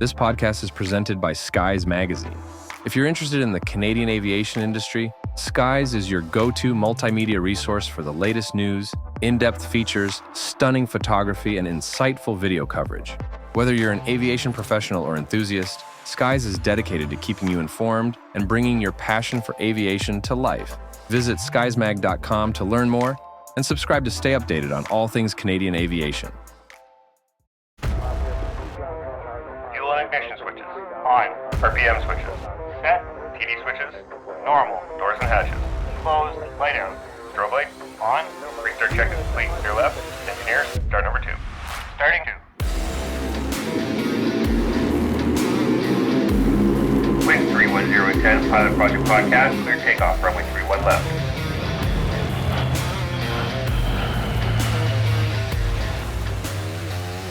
This podcast is presented by Skies Magazine. If you're interested in the Canadian aviation industry, Skies is your go-to multimedia resource for the latest news, in-depth features, stunning photography, and insightful video coverage. Whether you're an aviation professional or enthusiast, Skies is dedicated to keeping you informed and bringing your passion for aviation to life. Visit skiesmag.com to learn more and subscribe to stay updated on all things Canadian aviation. Fuel and ignition switches on. RPM switches set. TD switches normal. Doors and hatches closed. Light out. Strobe light on. Restart check is complete. Clear left. Engineers, start number 2. Starting 2. Wind 31010, Pilot Project Podcast, clear takeoff, runway 31 left.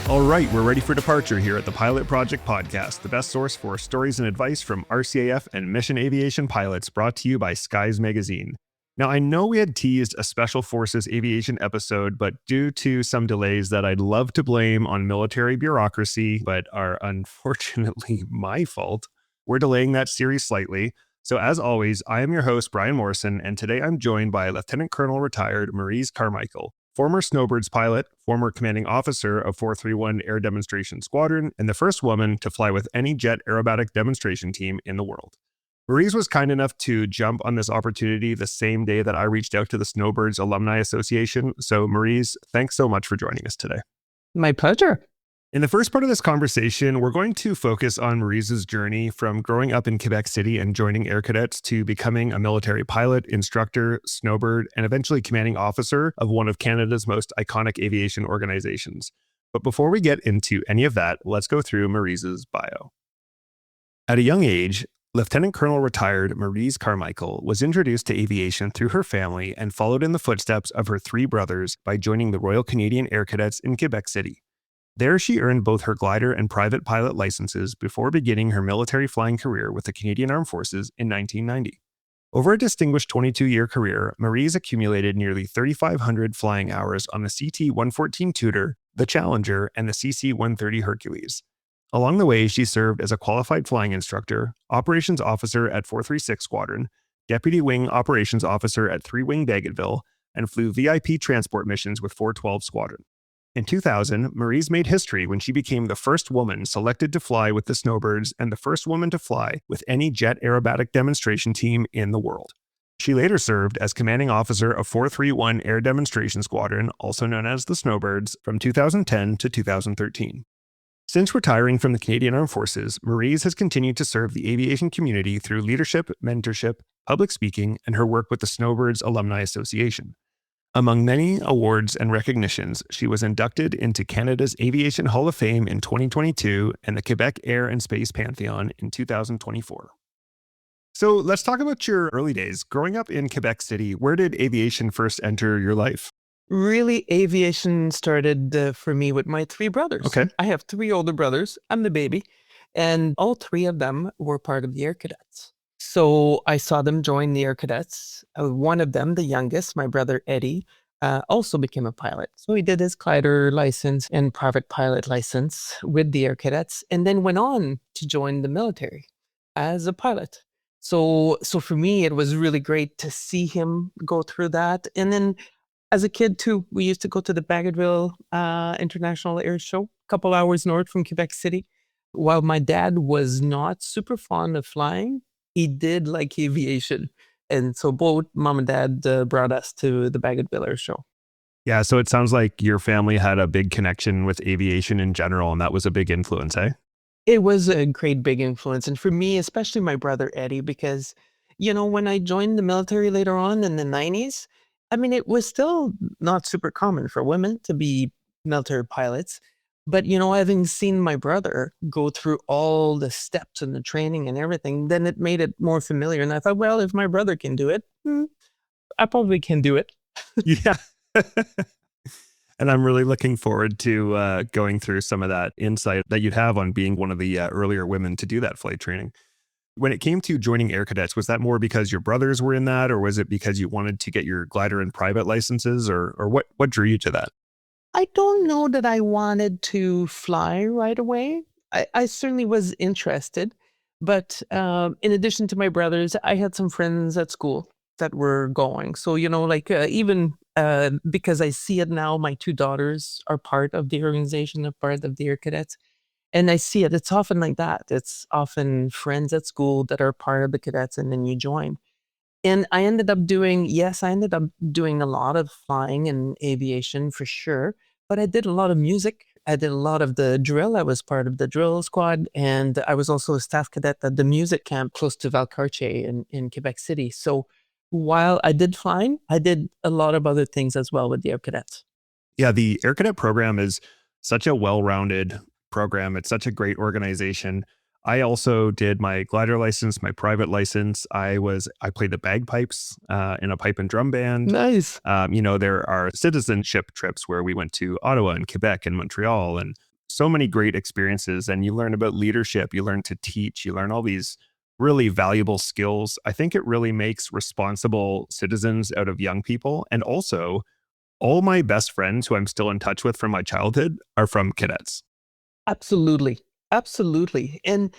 All right, we're ready for departure here at the Pilot Project Podcast, the best source for stories and advice from RCAF and mission aviation pilots, brought to you by Skies Magazine. Now, I know we had teased a Special Forces aviation episode, but due to some delays that I'd love to blame on military bureaucracy, but are unfortunately my fault, we're delaying that series slightly. So as always, I am your host, Brian Morrison, and today I'm joined by Lieutenant Colonel retired Maryse Carmichael, former Snowbirds pilot, former commanding officer of 431 Air Demonstration Squadron, and the first woman to fly with any jet aerobatic demonstration team in the world. Maryse was kind enough to jump on this opportunity the same day that I reached out to the Snowbirds Alumni Association. So Maryse, thanks so much for joining us today. My pleasure. In the first part of this conversation, we're going to focus on Maryse's journey from growing up in Quebec City and joining Air Cadets to becoming a military pilot, instructor, snowbird, and eventually commanding officer of one of Canada's most iconic aviation organizations. But before we get into any of that, let's go through Maryse's bio. At a young age, Lieutenant Colonel retired Maryse Carmichael was introduced to aviation through her family and followed in the footsteps of her 3 brothers by joining the Royal Canadian Air Cadets in Quebec City. There, she earned both her glider and private pilot licenses before beginning her military flying career with the Canadian Armed Forces in 1990. Over a distinguished 22-year career, Maryse accumulated nearly 3,500 flying hours on the CT-114 Tutor, the Challenger, and the CC-130 Hercules. Along the way, she served as a qualified flying instructor, operations officer at 436 Squadron, deputy wing operations officer at 3 Wing Bagotville, and flew VIP transport missions with 412 Squadron. In 2000, Maryse made history when she became the first woman selected to fly with the Snowbirds and the first woman to fly with any jet aerobatic demonstration team in the world. She later served as commanding officer of 431 Air Demonstration Squadron, also known as the Snowbirds, from 2010 to 2013. Since retiring from the Canadian Armed Forces, Maryse has continued to serve the aviation community through leadership, mentorship, public speaking, and her work with the Snowbirds Alumni Association. Among many awards and recognitions, she was inducted into Canada's Aviation Hall of Fame in 2022 and the Quebec Air and Space Pantheon in 2024. So let's talk about your early days. Growing up in Quebec City, where did aviation first enter your life? Really, aviation started for me with my 3 brothers. Okay. I have 3 older brothers. I'm the baby. And all 3 of them were part of the Air Cadets. So I saw them join the Air Cadets. One of them, the youngest, my brother Eddie, also became a pilot. So he did his glider license and private pilot license with the Air Cadets, and then went on to join the military as a pilot. So for me, it was really great to see him go through that. And then as a kid too, we used to go to the Bagotville International Air Show, a couple hours north from Quebec City. While my dad was not super fond of flying, he did like aviation. And so both mom and dad brought us to the Bagotville Air Show. Yeah, so it sounds like your family had a big connection with aviation in general, and that was a big influence, eh? It was a great big influence. And for me, especially my brother Eddie, because, when I joined the military later on in the 90s, it was still not super common for women to be military pilots. But, having seen my brother go through all the steps and the training and everything, then it made it more familiar. And I thought, well, if my brother can do it, I probably can do it. Yeah. And I'm really looking forward to going through some of that insight that you'd have on being one of the earlier women to do that flight training. When it came to joining Air Cadets, was that more because your brothers were in that, or was it because you wanted to get your glider and private licenses, or what drew you to that? I don't know that I wanted to fly right away. I certainly was interested, but in addition to my brothers, I had some friends at school that were going. So, like even because I see it now, my two daughters are part of the organization, a part of the Air Cadets. And I see it. It's often like that. It's often friends at school that are part of the cadets, and then you join. And I ended up doing, yes, I ended up doing a lot of flying and aviation for sure, but I did a lot of music. I did a lot of the drill. I was part of the drill squad, and I was also a staff cadet at the music camp close to Valcartier in Quebec City. So while I did flying, I did a lot of other things as well with the Air Cadets. Yeah, the Air Cadet program is such a well-rounded program. It's such a great organization. I also did my glider license, my private license. I played the bagpipes in a pipe and drum band. Nice. There are citizenship trips where we went to Ottawa and Quebec and Montreal, and so many great experiences. And you learn about leadership, you learn to teach, you learn all these really valuable skills. I think it really makes responsible citizens out of young people. And also, all my best friends who I'm still in touch with from my childhood are from cadets. Absolutely. Absolutely. And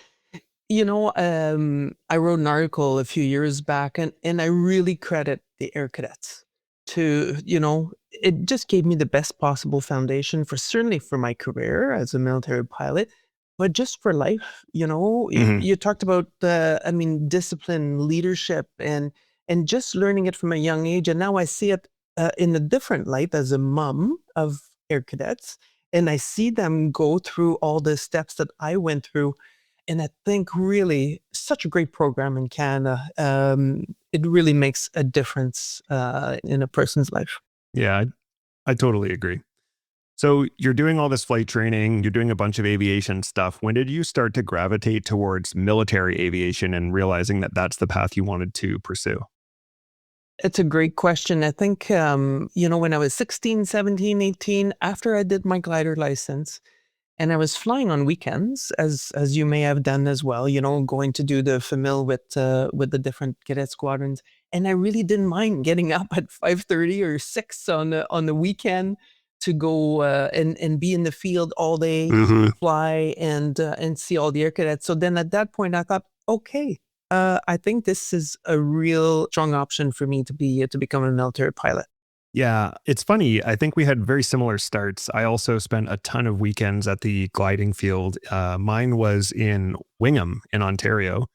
I wrote an article a few years back, and I really credit the Air Cadets to, it just gave me the best possible foundation for certainly for my career as a military pilot, but just for life. Mhm. You talked about discipline, leadership, and just learning it from a young age. And now I see it in a different light as a mom of Air Cadets, and I see them go through all the steps that I went through. And I think really such a great program in Canada. It really makes a difference in a person's life. Yeah, I totally agree. So you're doing all this flight training, you're doing a bunch of aviation stuff. When did you start to gravitate towards military aviation and realizing that that's the path you wanted to pursue? It's a great question. I think, when I was 16, 17, 18, after I did my glider license, and I was flying on weekends, as you may have done as well, going to do the famil with the different cadet squadrons. And I really didn't mind getting up at 5:30 or 6 on the weekend to go and be in the field all day, Hmm. fly and see all the Air Cadets. So then at that point, I thought, okay, I think this is a real strong option for me to become a military pilot. Yeah, it's funny. I think we had very similar starts. I also spent a ton of weekends at the gliding field. Mine was in Wingham in Ontario.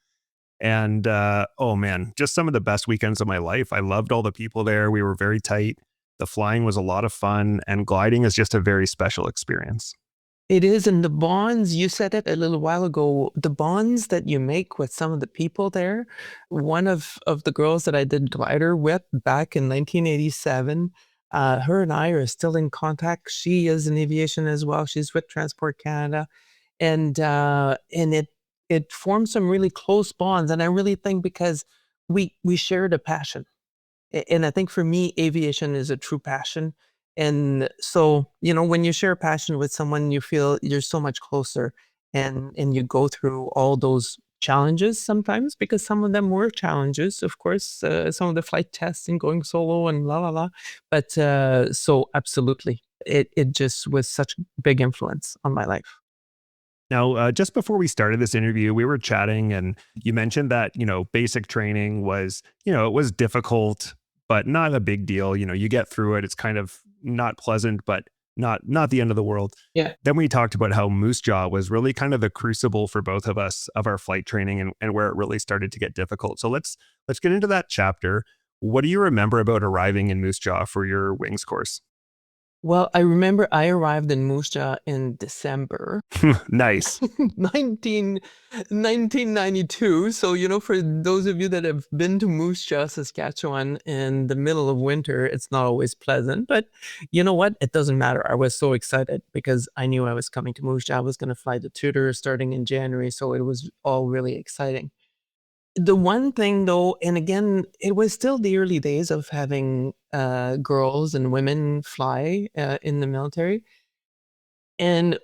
And oh man, just some of the best weekends of my life. I loved all the people there. We were very tight. The flying was a lot of fun, and gliding is just a very special experience. It is, and the bonds, you said it a little while ago, the bonds that you make with some of the people there. One of the girls that I did glider with back in 1987, her and I are still in contact. She is in aviation as well. She's with Transport Canada, and it formed some really close bonds. And I really think because we shared a passion. And I think for me, aviation is a true passion. And so, when you share a passion with someone, you feel you're so much closer, and you go through all those challenges sometimes, because some of them were challenges, of course, some of the flight tests and going solo and la la la. But so absolutely, it just was such big influence on my life. Now, just before we started this interview, we were chatting, and you mentioned that basic training was it was difficult, but not a big deal. You get through it. It's kind of not pleasant, but not the end of the world. Yeah. Then we talked about how Moose Jaw was really kind of the crucible for both of us of our flight training, and where it really started to get difficult. So let's get into that chapter. What do you remember about arriving in Moose Jaw for your wings course? Well, I remember I arrived in Moose Jaw in December Nice. 19 1992. So, for those of you that have been to Moose Jaw, Saskatchewan in the middle of winter, it's not always pleasant. But you know what? It doesn't matter. I was so excited because I knew I was coming to Moose Jaw. I was going to fly the Tutor starting in January. So it was all really exciting. The one thing though, and again, it was still the early days of having girls and women fly in the military. And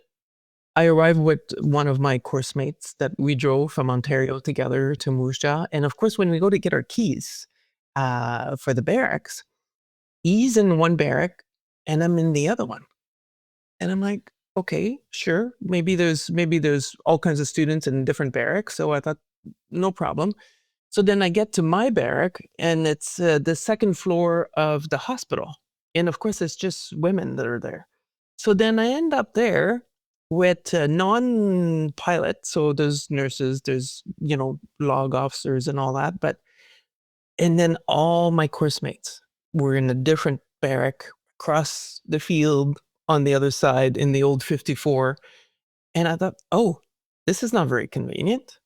I arrived with one of my course mates that we drove from Ontario together to Moose Jaw. And of course, when we go to get our keys for the barracks, he's in one barrack and I'm in the other one. And I'm like, okay, sure. Maybe there's all kinds of students in different barracks. So I thought, no problem. So then I get to my barrack, and it's the second floor of the hospital. And of course, it's just women that are there. So then I end up there with non-pilots. So there's nurses, there's, log officers and all that. And then all my course mates were in a different barrack across the field on the other side in the old 54. And I thought, oh, this is not very convenient.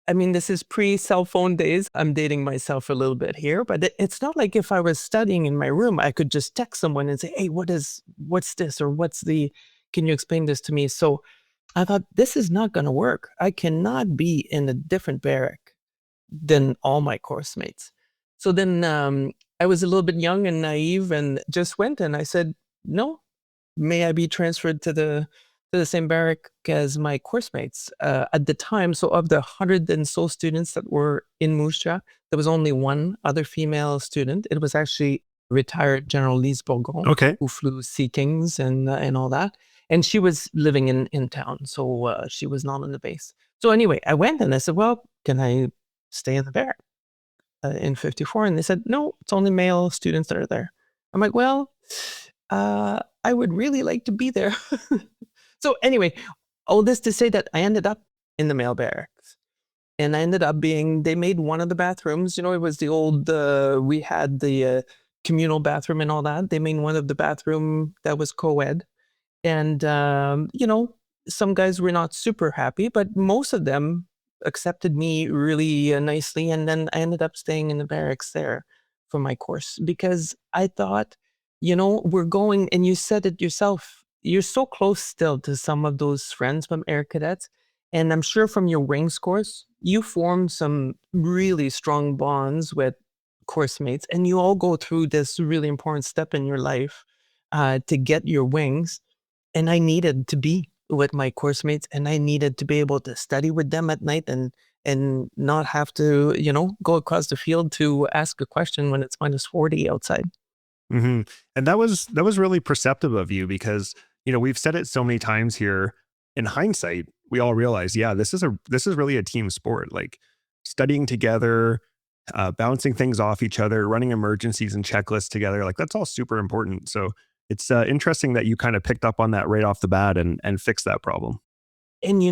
I mean, this is pre-cell phone days. I'm dating myself a little bit here, but it's not like if I was studying in my room, I could just text someone and say, hey, what's this? Or can you explain this to me? So I thought, this is not going to work. I cannot be in a different barrack than all my course mates. So then I was a little bit young and naive and just went and I said, no, may I be transferred to the same barrack as my course mates at the time. So of the 100 and so students that were in Moose Jaw, there was only one other female student. It was actually retired General Lise Bourgon, Okay. who flew Sea Kings and all that. And she was living in town, so she was not on the base. So anyway, I went and I said, well, can I stay in the barrack in 54? And they said, no, it's only male students that are there. I'm like, well, I would really like to be there. So anyway, all this to say that I ended up in the male barracks. And I ended up they made one of the bathrooms, it was the old, we had the communal bathroom and all that. They made one of the bathroom that was co-ed. And, some guys were not super happy, but most of them accepted me really nicely. And then I ended up staying in the barracks there for my course because I thought, we're going, and you said it yourself, you're so close still to some of those friends from Air Cadets. And I'm sure from your wings course, you formed some really strong bonds with course mates, and you all go through this really important step in your life to get your wings. And I needed to be with my course mates, and I needed to be able to study with them at night and not have to, go across the field to ask a question when it's minus 40 outside. Mm-hmm. And that was really perceptive of you because, we've said it so many times here. In hindsight, we all realize, yeah, this is really a team sport. Like studying together, bouncing things off each other, running emergencies and checklists together. Like that's all super important. So it's interesting that you kind of picked up on that right off the bat and fixed that problem. And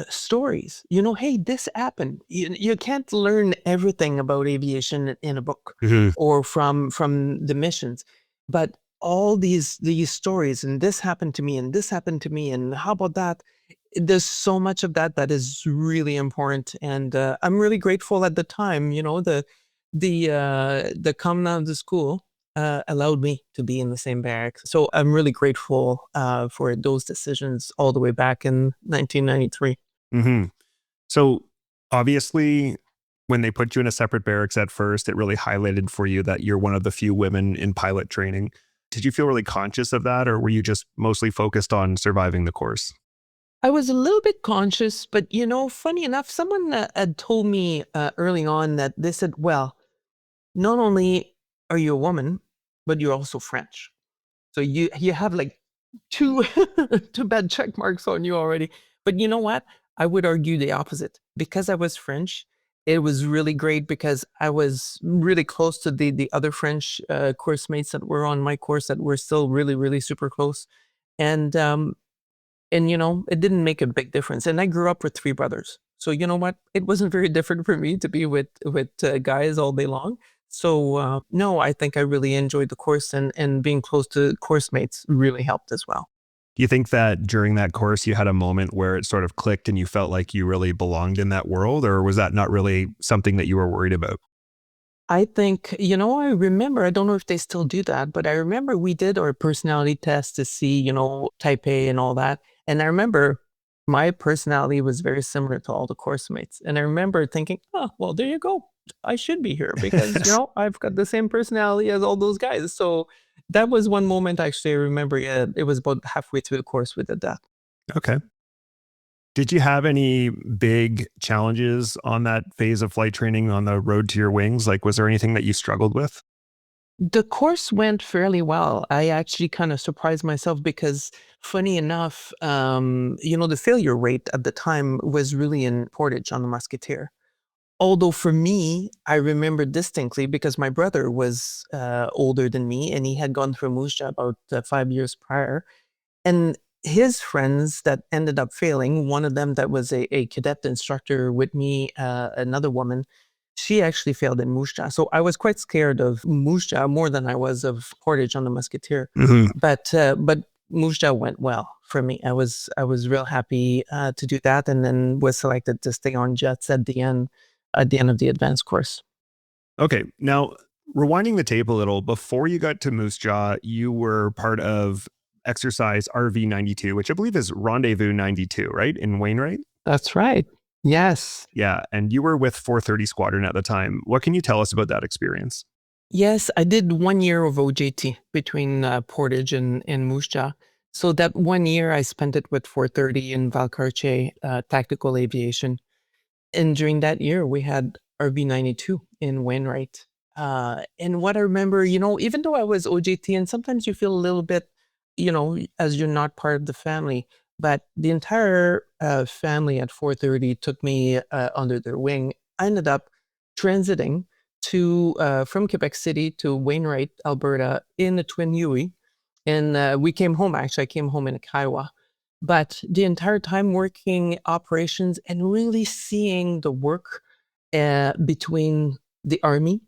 stories, hey, this happened. You can't learn everything about aviation in a book Mhm. or from the missions, but all these stories, and this happened to me and this happened to me, and how about that? There's so much of that is really important, and I'm really grateful at the time. The commandant of the school allowed me to be in the same barracks. So I'm really grateful for those decisions all the way back in 1993. Mm-hmm. So obviously, when they put you in a separate barracks at first, it really highlighted for you that you're one of the few women in pilot training. Did you feel really conscious of that, or were you just mostly focused on surviving the course? I was a little bit conscious, but funny enough, someone had told me early on that they said, well, not only are you a woman, but you're also French. So you have like two two bad check marks on you already. But you know what? I would argue the opposite. Because I was French, it was really great because I was really close to the other French course mates that were on my course that were still really, really super close. And it didn't make a big difference. And I grew up with three brothers. So you know what? It wasn't very different for me to be with guys all day long. So no, I think I really enjoyed the course, and being close to course mates really helped as well. Do you think that during that course, you had a moment where it sort of clicked and you felt like you really belonged in that world, or was that not really something that you were worried about? I think, I remember, I don't know if they still do that, but I remember we did our personality test to see, type A and all that. And I remember my personality was very similar to all the course mates. And I remember thinking, oh, well, there you go. I should be here because, I've got the same personality as all those guys. So that was one moment actually I remember. Yeah, it was about halfway through the course we did that. Okay. Did you have any big challenges on that phase of flight training on the road to your wings? Like, was there anything that you struggled with? The course went fairly well. I actually kind of surprised myself because, funny enough, the failure rate at the time was really in Portage on the Musketeer. Although for me, I remember distinctly because my brother was older than me and he had gone through Moose Jaw about 5 years prior. And his friends that ended up failing, one of them that was a cadet instructor with me, another woman, she actually failed in Moose Jaw. So I was quite scared of Moose Jaw more than I was of Portage on the Musketeer. Mhm. But Moose Jaw went well for me. I was real happy to do that, and then was selected to stay on jets at the end of the advanced course. Okay, now rewinding the tape a little, before you got to Moose Jaw, you were part of Exercise RV92, which I believe is Rendezvous 92, right? In Wainwright? That's right. Yes. Yeah, and you were with 430 Squadron at the time. What can you tell us about that experience? Yes, I did 1 year of OJT between Portage and Moose Jaw. So that 1 year I spent it with 430 in Valcartier, tactical aviation. And during that year, we had RV92 in Wainwright. And what I remember, even though I was OJT, and sometimes you feel a little bit, as you're not part of the family, but the entire family at 430 took me under their wing. I ended up transiting from Quebec City to Wainwright, Alberta, in the Twin Huey. And we came home, actually, I came home in a Kiowa. But the entire time working operations and really seeing the work between the Army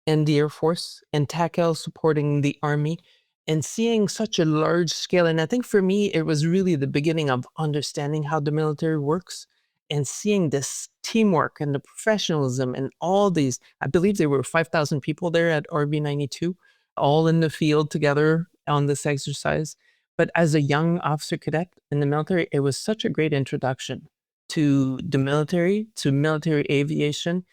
and the Air Force and TACL supporting the Army and seeing such a large scale. And I think for me, it was really the beginning of understanding how the military works and seeing this teamwork and the professionalism and all these. I believe there were 5,000 people there at RV92, all in the field together on this exercise. But as a young officer cadet in the military, it was such a great introduction to the military, to military aviation.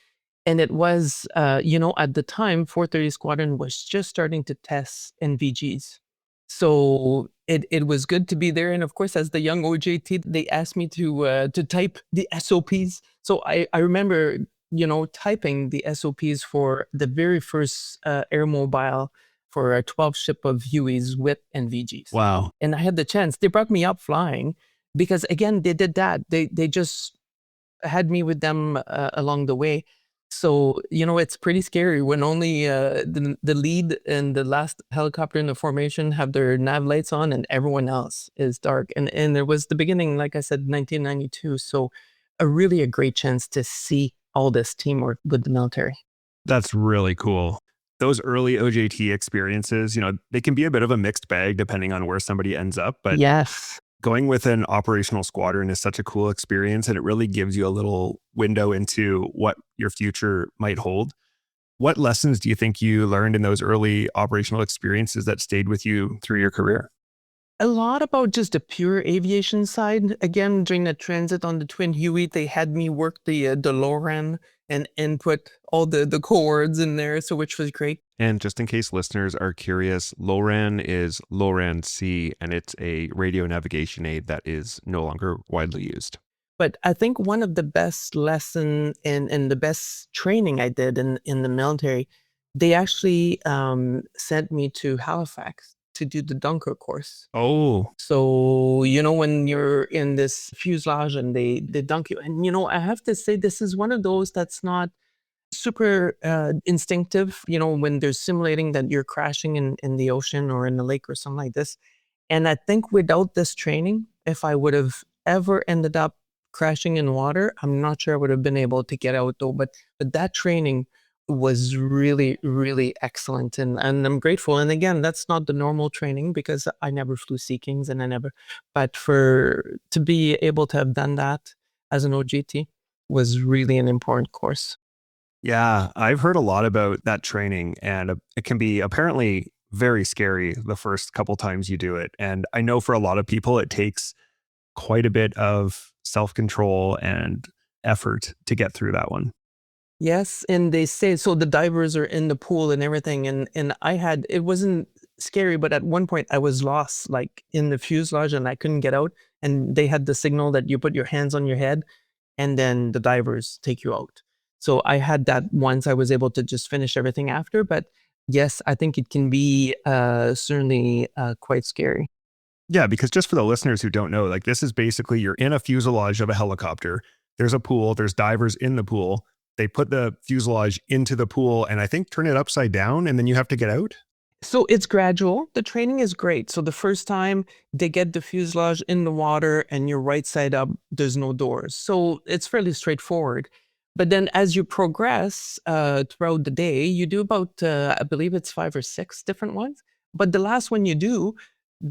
And it was, at the time, 430 Squadron was just starting to test NVGs. So it was good to be there. And of course, as the young OJT, they asked me to type the SOPs. So I remember, typing the SOPs for the very first air mobile for a 12 ship of Hueys with NVGs. Wow. And I had the chance. They brought me up flying because, again, they did that. They just had me with them along the way. So, it's pretty scary when only the lead and the last helicopter in the formation have their nav lights on and everyone else is dark. And there was the beginning, like I said, 1992. So a great chance to see all this teamwork with the military. That's really cool. Those early OJT experiences, they can be a bit of a mixed bag depending on where somebody ends up. But Yes. going with an operational squadron is such a cool experience, and it really gives you a little window into what your future might hold. What lessons do you think you learned in those early operational experiences that stayed with you through your career? A lot about just the pure aviation side. Again, during the transit on the Twin Huey, they had me work the LORAN and input all the codes in there, so which was great. And just in case listeners are curious, LORAN is LORAN C, and it's a radio navigation aid that is no longer widely used. But I think one of the best lesson and the best training I did in the military, they actually sent me to Halifax to do the Dunker course. Oh, So, when you're in this fuselage and they dunk you, and, I have to say, this is one of those that's not super instinctive, when they're simulating that you're crashing in the ocean or in the lake or something like this. And I think without this training, if I would have ever ended up crashing in water, I'm not sure I would have been able to get out though. But that training was really, really excellent. And I'm grateful. And again, that's not the normal training because I never flew Sea Kings but to be able to have done that as an OGT was really an important course. yeah. I've heard a lot about that training, and it can be apparently very scary the first couple times you do it. And I know for a lot of people, it takes quite a bit of self-control and effort to get through that one. Yes, and they say so the divers are in the pool and everything, and it wasn't scary, but at one point I was lost, like in the fuselage, and I couldn't get out, and they had the signal that you put your hands on your head, and then the divers take you out. So I had that once. I was able to just finish everything after, but yes, I think it can be certainly quite scary. Yeah, because just for the listeners who don't know, like this is basically you're in a fuselage of a helicopter. There's a pool, there's divers in the pool. They put the fuselage into the pool and I think turn it upside down and then you have to get out. So it's gradual. The training is great. So the first time they get the fuselage in the water and you're right side up, there's no doors. So it's fairly straightforward. But then as you progress throughout the day, you do about, I believe it's 5 or 6 different ones. But the last one you do,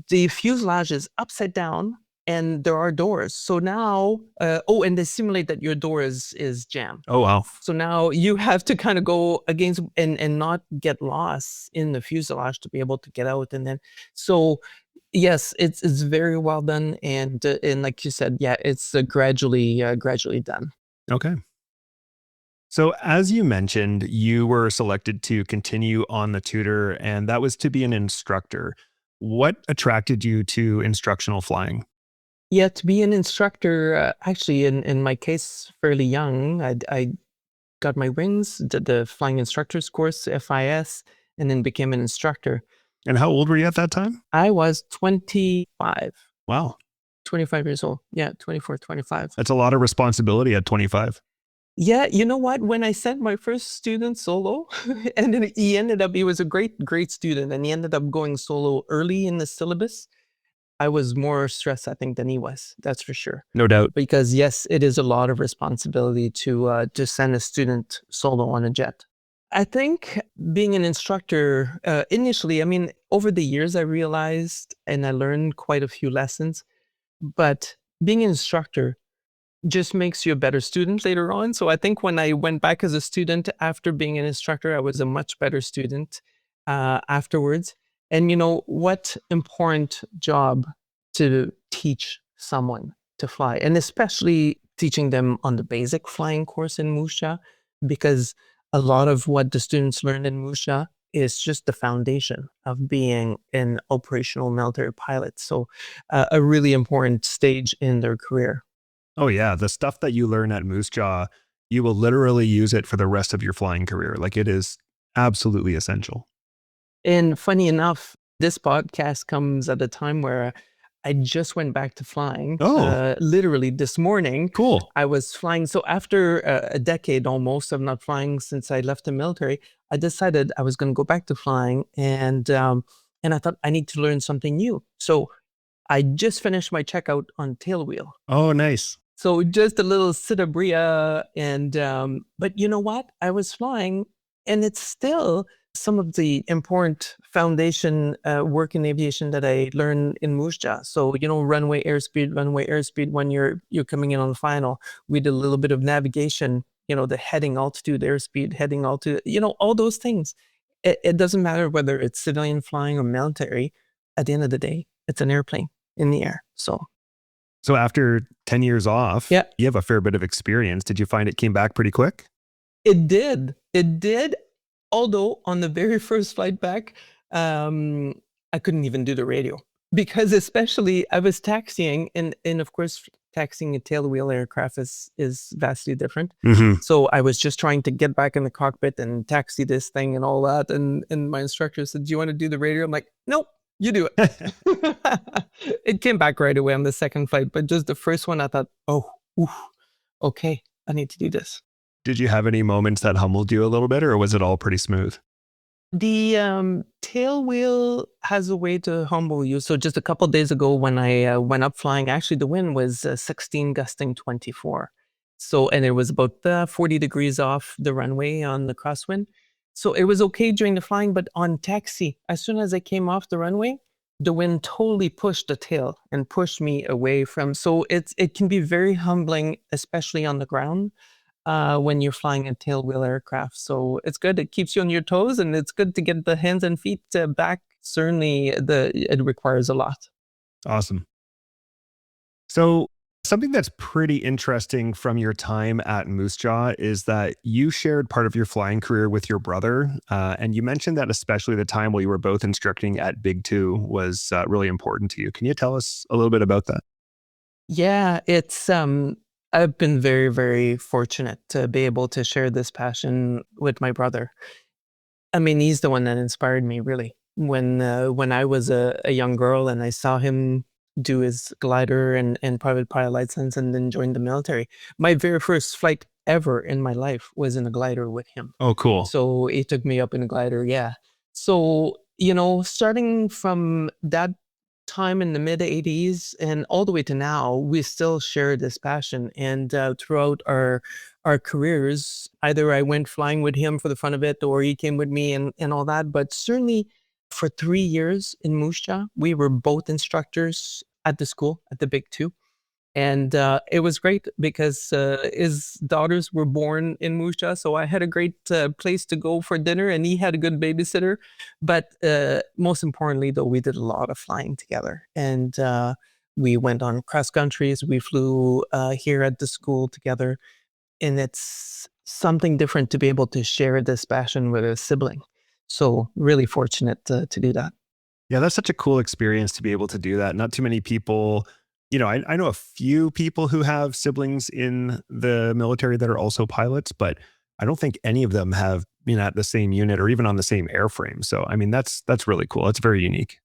the fuselage is upside down and there are doors. So now, and they simulate that your door is jammed. Oh, wow. So now you have to kind of go against and not get lost in the fuselage to be able to get out. And then, so yes, it's very well done. And like you said, yeah, it's gradually done. Okay. So as you mentioned, you were selected to continue on the tutor and that was to be an instructor. What attracted you to instructional flying? Yeah, to be an instructor, actually, in my case, fairly young. I got my wings, did the flying instructors course, FIS, and then became an instructor. And how old were you at that time? I was 25, Wow. 25 years old. Yeah, 24, 25. That's a lot of responsibility at 25. Yeah, you know what? When I sent my first student solo, and then he was a great student, and he ended up going solo early in the syllabus. I was more stressed, I think, than he was. That's for sure. No doubt. Because yes, it is a lot of responsibility to send a student solo on a jet. I think being an instructor, initially, I mean, over the years, I realized and I learned quite a few lessons, but being an instructor just makes you a better student later on. So I think when I went back as a student after being an instructor, I was a much better student afterwards. And you know, what important job to teach someone to fly, and especially teaching them on the basic flying course in Musha, because a lot of what the students learn in Musha is just the foundation of being an operational military pilot. So a really important stage in their career. Oh yeah, the stuff that you learn at Moose Jaw, you will literally use it for the rest of your flying career. Like it is absolutely essential. And funny enough, this podcast comes at a time where I just went back to flying. Oh. Literally this morning. Cool. I was flying. So after a decade almost of not flying since I left the military, I decided I was going to go back to flying, and I thought I need to learn something new. So I just finished my checkout on tailwheel. Oh, nice. So just a little Citabria, and but you know what? I was flying, and it's still some of the important foundation work in aviation that I learned in Musja. So you know, runway airspeed. When you're coming in on the final, we did a little bit of navigation. You know, the heading altitude, airspeed, heading altitude. You know, all those things. It doesn't matter whether it's civilian flying or military. At the end of the day, it's an airplane in the air. So after 10 years off, Yeah. you have a fair bit of experience. Did you find it came back pretty quick? It did. Although on the very first flight back, I couldn't even do the radio, because especially I was taxiing, and of course taxiing a tailwheel aircraft is vastly different. Mm-hmm. So I was just trying to get back in the cockpit and taxi this thing and all that. And my instructor said, "Do you want to do the radio?" I'm like, "Nope, you do it." It came back right away on the second flight, but just the first one, I thought, "Oh, oof, okay, I need to do this." Did you have any moments that humbled you a little bit, or was it all pretty smooth? The tailwheel has a way to humble you. So just a couple of days ago, when I went up flying, actually the wind was 16 gusting 24. So, and it was about 40 degrees off the runway on the crosswind. So it was okay during the flying, but on taxi, as soon as I came off the runway, the wind totally pushed the tail and pushed me away from. So it can be very humbling, especially on the ground. When you're flying a tailwheel aircraft. So it's good. It keeps you on your toes, and it's good to get the hands and feet back. Certainly, it requires a lot. Awesome. So something that's pretty interesting from your time at Moose Jaw is that you shared part of your flying career with your brother. And you mentioned that especially the time while you were both instructing at Big Two was really important to you. Can you tell us a little bit about that? Yeah, it's I've been very, very fortunate to be able to share this passion with my brother. I mean, he's the one that inspired me, really. When I was a young girl and I saw him do his glider and private pilot license and then join the military, my very first flight ever in my life was in a glider with him. Oh, cool. So he took me up in a glider, yeah. So, starting from that time in the mid 80s and all the way to now, we still share this passion. And throughout our careers, either I went flying with him for the fun of it or he came with me and all that. But certainly for 3 years in Moose Jaw, we were both instructors at the school, at the Big Two. And it was great because his daughters were born in Moose Jaw, so I had a great place to go for dinner, and he had a good babysitter. But most importantly, though, we did a lot of flying together, and we went on cross countries. We flew here at the school together, and it's something different to be able to share this passion with a sibling. So really fortunate to do that. Yeah, that's such a cool experience to be able to do that. Not too many people, I know a few people who have siblings in the military that are also pilots, but I don't think any of them have been at the same unit or even on the same airframe. So, I mean, that's really cool. It's very unique.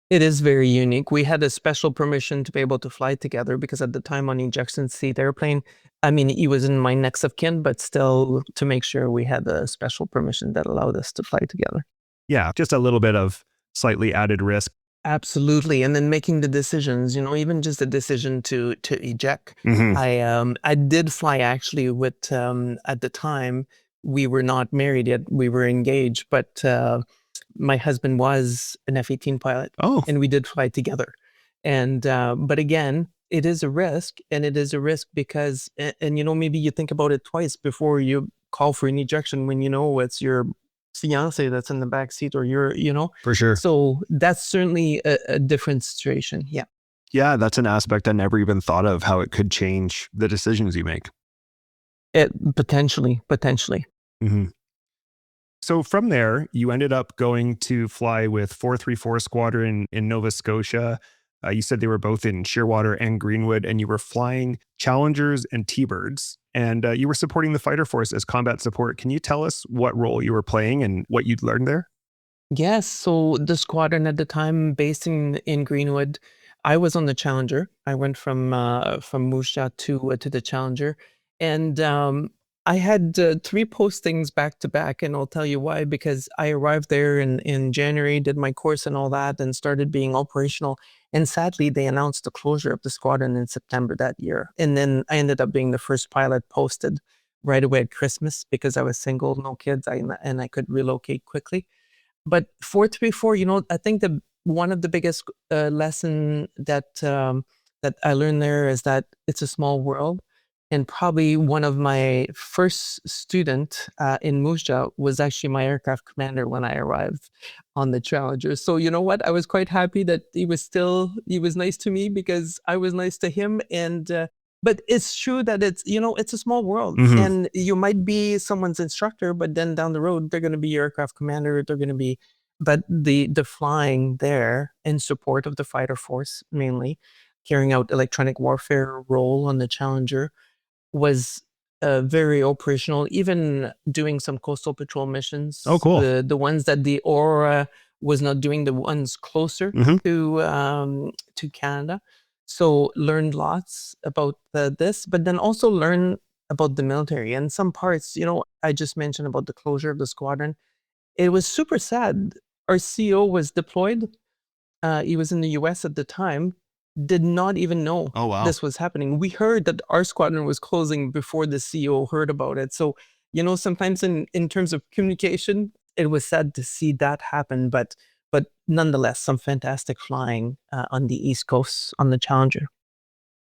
It is very unique. We had a special permission to be able to fly together because at the time on ejection seat airplane, I mean, he was in my next of kin, but still to make sure we had a special permission that allowed us to fly together. Yeah, just a little bit of slightly added risk. Absolutely. And then making the decisions, even just the decision to eject. Hmm. I did fly actually with at the time we were not married yet. We were engaged, but my husband was an F-18 pilot Oh, and we did fly together. And but again, it is a risk, and it is a risk because and maybe you think about it twice before you call for an ejection when it's your fiance that's in the back seat or you're. for sure. So that's certainly a different situation. Yeah. Yeah, that's an aspect I never even thought of, how it could change the decisions you make. It potentially. Hmm. So from there, you ended up going to fly with 434 Squadron in Nova Scotia. You said they were both in Shearwater and Greenwood, and you were flying Challengers and T-Birds, and you were supporting the fighter force as combat support. Can you tell us what role you were playing and what you'd learned there? Yes. So the squadron at the time based in Greenwood, I was on the Challenger. I went from Moose Jaw to the Challenger, and I had three postings back to back, and I'll tell you why. Because I arrived there in January, did my course and all that, and started being operational. And sadly, they announced the closure of the squadron in September that year, and then I ended up being the first pilot posted right away at Christmas because I was single, no kids, and I could relocate quickly. But 434, I think the one of the biggest lesson that I learned there is that it's a small world. And probably one of my first student in Moose Jaw was actually my aircraft commander when I arrived on the Challenger. So you know what? I was quite happy that he was nice to me because I was nice to him. And but it's true that it's a small world, Hmm. and you might be someone's instructor, but then down the road they're going to be your aircraft commander. They're going to be, but the flying there in support of the fighter force, mainly carrying out electronic warfare role on the Challenger, was very operational, even doing some coastal patrol Oh, missions, cool. the ones that the Aurora was not doing, the ones closer Hmm. to Canada. So learned lots about this, but then also learn about the military and some parts. I just mentioned about the closure of the squadron. It was super sad. Our CEO was deployed. He was in the US at the time, did not even know Oh, wow. this was happening. We heard that our squadron was closing before the CEO heard about it. So, sometimes in terms of communication, it was sad to see that happen, but nonetheless, some fantastic flying on the East Coast on the Challenger.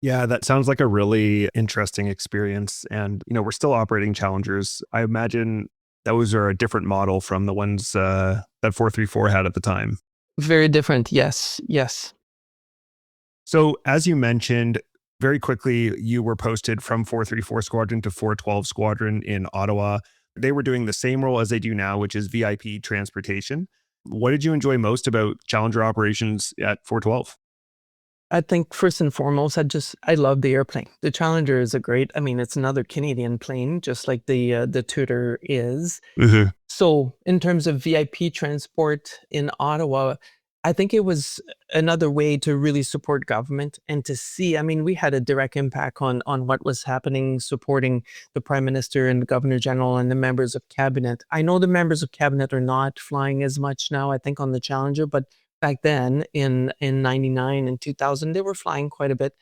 Yeah, that sounds like a really interesting experience. And, we're still operating Challengers. I imagine those are a different model from the ones that 434 had at the time. Very different. Yes. Yes. So, as you mentioned, very quickly, you were posted from 434 Squadron to 412 Squadron in Ottawa. They were doing the same role as they do now, which is VIP transportation. What did you enjoy most about Challenger operations at 412? I think first and foremost, I love the airplane. The Challenger is it's another Canadian plane, just like the Tutor is. Mhm. So in terms of VIP transport in Ottawa, I think it was another way to really support government and to see, we had a direct impact on what was happening, supporting the Prime Minister and the Governor General and the members of Cabinet. I know the members of Cabinet are not flying as much now, I think, on the Challenger, but back then in 99 and 2000, they were flying quite a bit.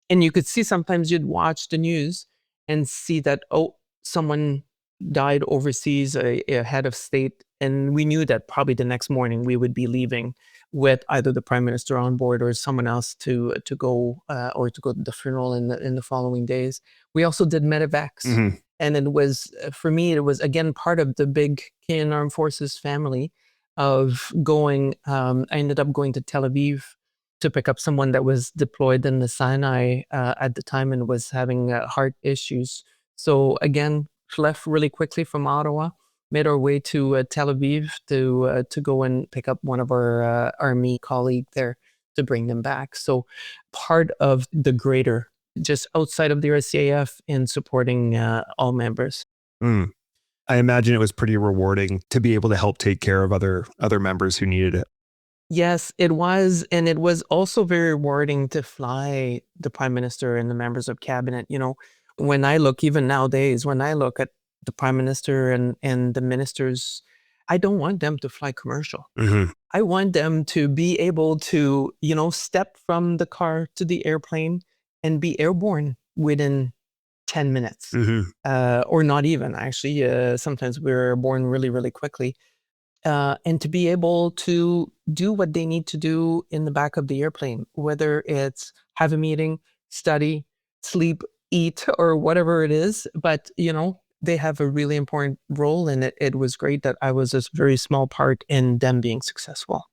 And you could see sometimes you'd watch the news and see that, oh, someone died overseas, a head of state. And we knew that probably the next morning we would be leaving with either the prime minister on board or someone else to go or to go to the funeral in the following days. We also did medevacs. Mhm. And it was, for me, it was again part of the big Canadian Armed Forces family of going. I ended up going to Tel Aviv to pick up someone that was deployed in the Sinai at the time and was having heart issues. So again, left really quickly from Ottawa, made our way to Tel Aviv to go and pick up one of our army colleague there to bring them back. So part of the greater, just outside of the RCAF, in supporting all members. Mm. I imagine it was pretty rewarding to be able to help take care of other members who needed it. Yes, it was. And it was also very rewarding to fly the prime minister and the members of cabinet. When I look, even nowadays, when I look at the prime minister and the ministers, I don't want them to fly commercial. Mhm. I want them to be able to, step from the car to the airplane and be airborne within 10 minutes. Mhm. Or not even, actually. Sometimes we're born really, really quickly. And to be able to do what they need to do in the back of the airplane, whether it's have a meeting, study, sleep, eat, or whatever it is. But, they have a really important role, and it was great that I was a very small part in them being successful.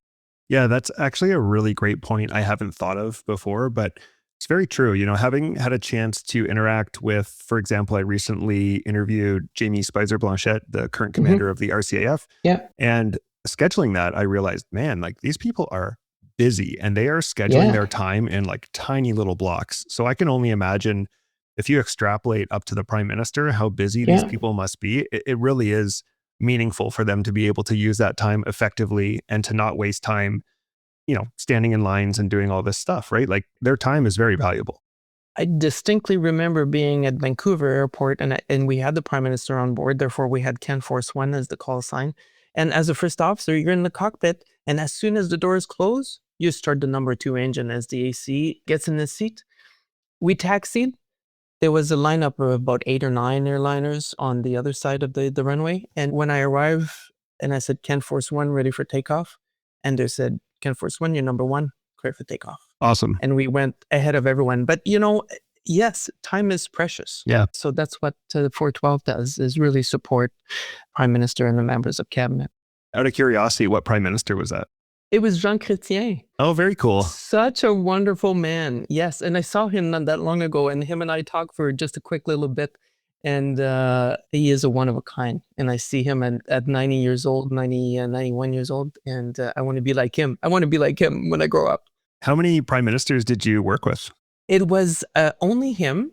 Yeah, that's actually a really great point I haven't thought of before, but it's very true. Having had a chance to interact with, for example, I recently interviewed Jamie Spicer Blanchette, the current commander of the RCAF, Yeah. and scheduling that, I realized, man, like these people are busy and they are scheduling Yeah. their time in like tiny little blocks. So I can only imagine if you extrapolate up to the prime minister, how busy these Yeah. people must be. It really is meaningful for them to be able to use that time effectively and to not waste time, standing in lines and doing all this stuff, right? Like their time is very valuable. I distinctly remember being at Vancouver Airport, and we had the Prime Minister on board. Therefore, we had Ken Force One as the call sign. And as a first officer, you're in the cockpit, and as soon as the doors close, you start the number 2 engine as the AC gets in the seat. We taxied. There was a lineup of about 8 or 9 airliners on the other side of the runway. And when I arrived, and I said, Ken Force One, ready for takeoff, and they said, Ken Force One, you're number 1, clear for takeoff. Awesome. And we went ahead of everyone. But yes, time is precious. Yeah. So that's what 412 does, is really support Prime Minister and the members of cabinet. Out of curiosity, what prime minister was that? It was Jean Chrétien. Oh, very cool. Such a wonderful man. Yes. And I saw him not that long ago, and him and I talked for just a quick little bit. And he is a one of a kind. And I see him at 90 years old, 91 years old. And I want to be like him. I want to be like him when I grow up. How many prime ministers did you work with? It was only him,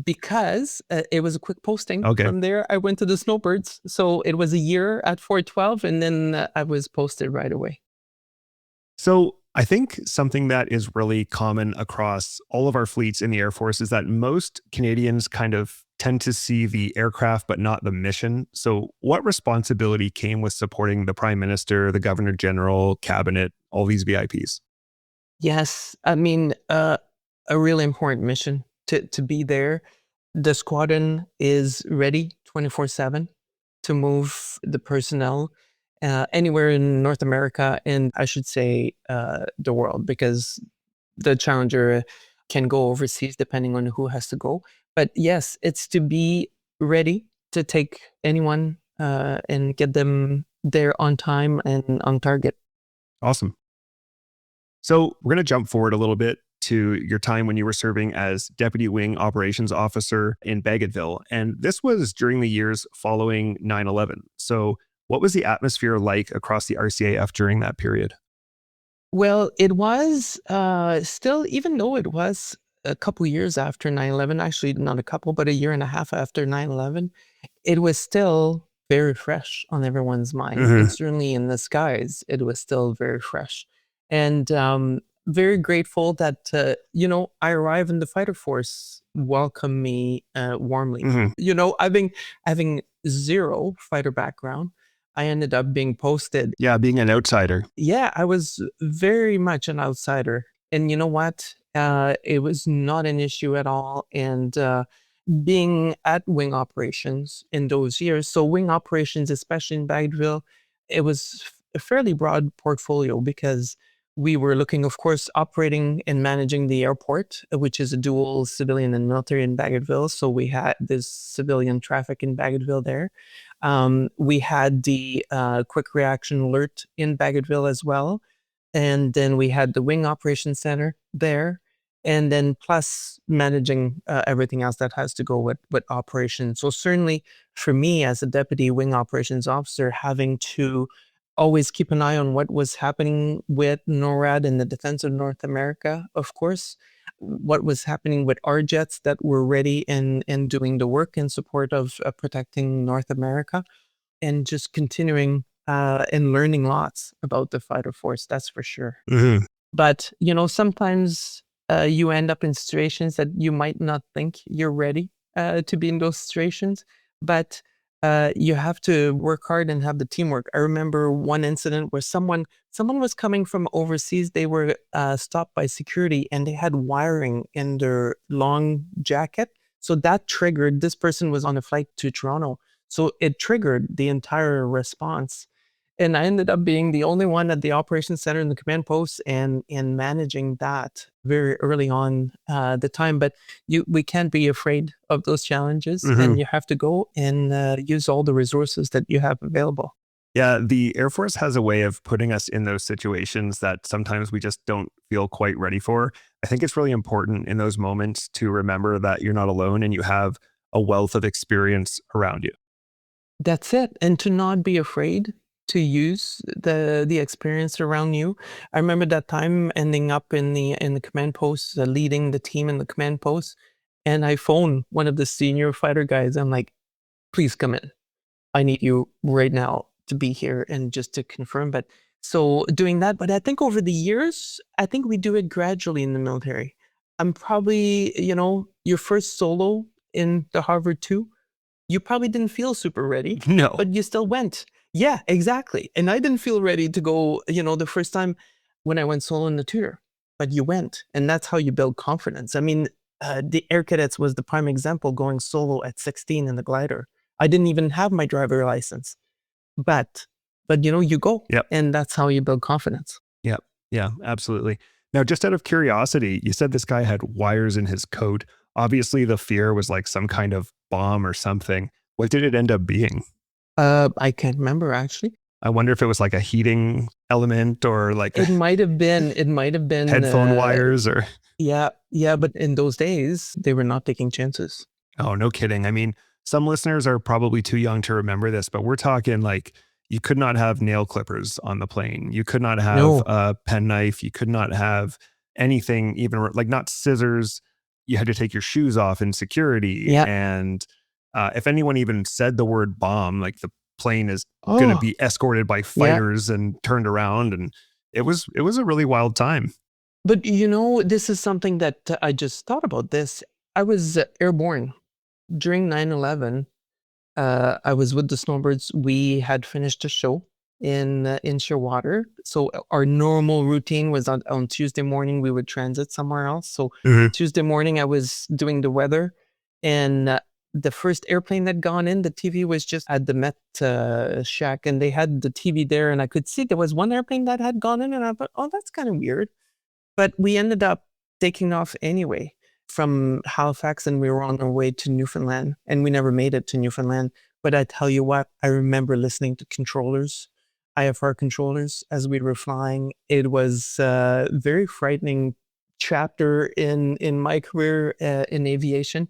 because it was a quick posting. Okay. From there, I went to the Snowbirds. So it was a year at 412, and then I was posted right away. So I think something that is really common across all of our fleets in the Air Force is that most Canadians kind of tend to see the aircraft, but not the mission. So what responsibility came with supporting the Prime Minister, the Governor General, Cabinet, all these VIPs? Yes, a really important mission to be there. The squadron is ready 24/7 to move the personnel anywhere in North America, and I should say the world, because the Challenger can go overseas depending on who has to go. But yes, it's to be ready to take anyone and get them there on time and on target. Awesome. So we're going to jump forward a little bit to your time when you were serving as Deputy Wing Operations Officer in Bagotville. And this was during the years following 9/11. So what was the atmosphere like across the RCAF during that period? Well, it was still, even though it was a couple years after 9/11, actually not a couple, but a year and a half after 9/11, it was still very fresh on everyone's mind. And Hmm. certainly in the skies, it was still very fresh. And very grateful that, I arrived and the fighter force welcomed me warmly. Hmm. Having zero fighter background, I ended up being posted. Yeah, being an outsider. Yeah, I was very much an outsider. And you know what? It was not an issue at all. And being at wing operations in those years, so wing operations, especially in Bagotville, it was a fairly broad portfolio because we were looking, of course, operating and managing the airport, which is a dual civilian and military in Bagotville. So we had this civilian traffic in Bagotville there. We had the quick reaction alert in Bagotville as well. And then we had the wing operations center there. And then plus managing everything else that has to go with operations. So certainly for me as a deputy wing operations officer, having to always keep an eye on what was happening with NORAD and the defense of North America, of course, what was happening with our jets that were ready and doing the work in support of protecting North America, and just continuing and learning lots about the fighter force, that's for sure. Hmm. But, sometimes you end up in situations that you might not think you're ready to be in those situations, but you have to work hard and have the teamwork. I remember one incident where someone was coming from overseas. They were stopped by security and they had wiring in their long jacket. So that triggered, this person was on a flight to Toronto. So it triggered the entire response. And I ended up being the only one at the operations center in the command post and managing that very early on the time. But we can't be afraid of those challenges, Hmm. and you have to go and use all the resources that you have available. Yeah, the Air Force has a way of putting us in those situations that sometimes we just don't feel quite ready for. I think it's really important in those moments to remember that you're not alone and you have a wealth of experience around you. That's it. And to not be afraid to use the experience around you. I remember that time ending up in the command post, leading the team in the command post, and I phoned one of the senior fighter guys. I'm like, please come in. I need you right now to be here and just to confirm. But so doing that, but I think over the years, I think we do it gradually in the military. I'm probably, your first solo in the Harvard 2, you probably didn't feel super ready, No. but you still went. Yeah, exactly. And I didn't feel ready to go, the first time when I went solo in the tutor, but you went. And that's how you build confidence. I mean, the Air Cadets was the prime example, going solo at 16 in the glider. I didn't even have my driver license, but, you go, Yep. and that's how you build confidence. Yep. Yeah, absolutely. Now, just out of curiosity, you said this guy had wires in his coat. Obviously, the fear was like some kind of bomb or something. What did it end up being? I can't remember actually. I wonder if it was like a heating element or like It might have been, headphone wires or, yeah, yeah, but in those days, they were not taking chances. oh, no kidding. I mean, some listeners are probably too young to remember this, but we're talking like you could not have nail clippers on the plane. You could not have No. a penknife. You could not have anything, even like not scissors. You had to take your shoes off in security. Yeah. And if anyone even said the word bomb, like the plane is going to Oh, be escorted by yeah. fighters and turned around. And it was a really wild time. But this is something that I just thought about this. I was airborne during 9/11. I was with the Snowbirds. We had finished a show in Shearwater. So our normal routine was on Tuesday morning, we would transit somewhere else. So Mhm. Tuesday morning, I was doing the weather, and the first airplane that gone in, the TV was just at the Met shack, and they had the TV there, and I could see there was one airplane that had gone in, and I thought, oh, that's kind of weird. But we ended up taking off anyway from Halifax, and we were on our way to Newfoundland, and we never made it to Newfoundland. But I tell you what, I remember listening to controllers, IFR controllers, as we were flying. It was a very frightening chapter in my career in aviation.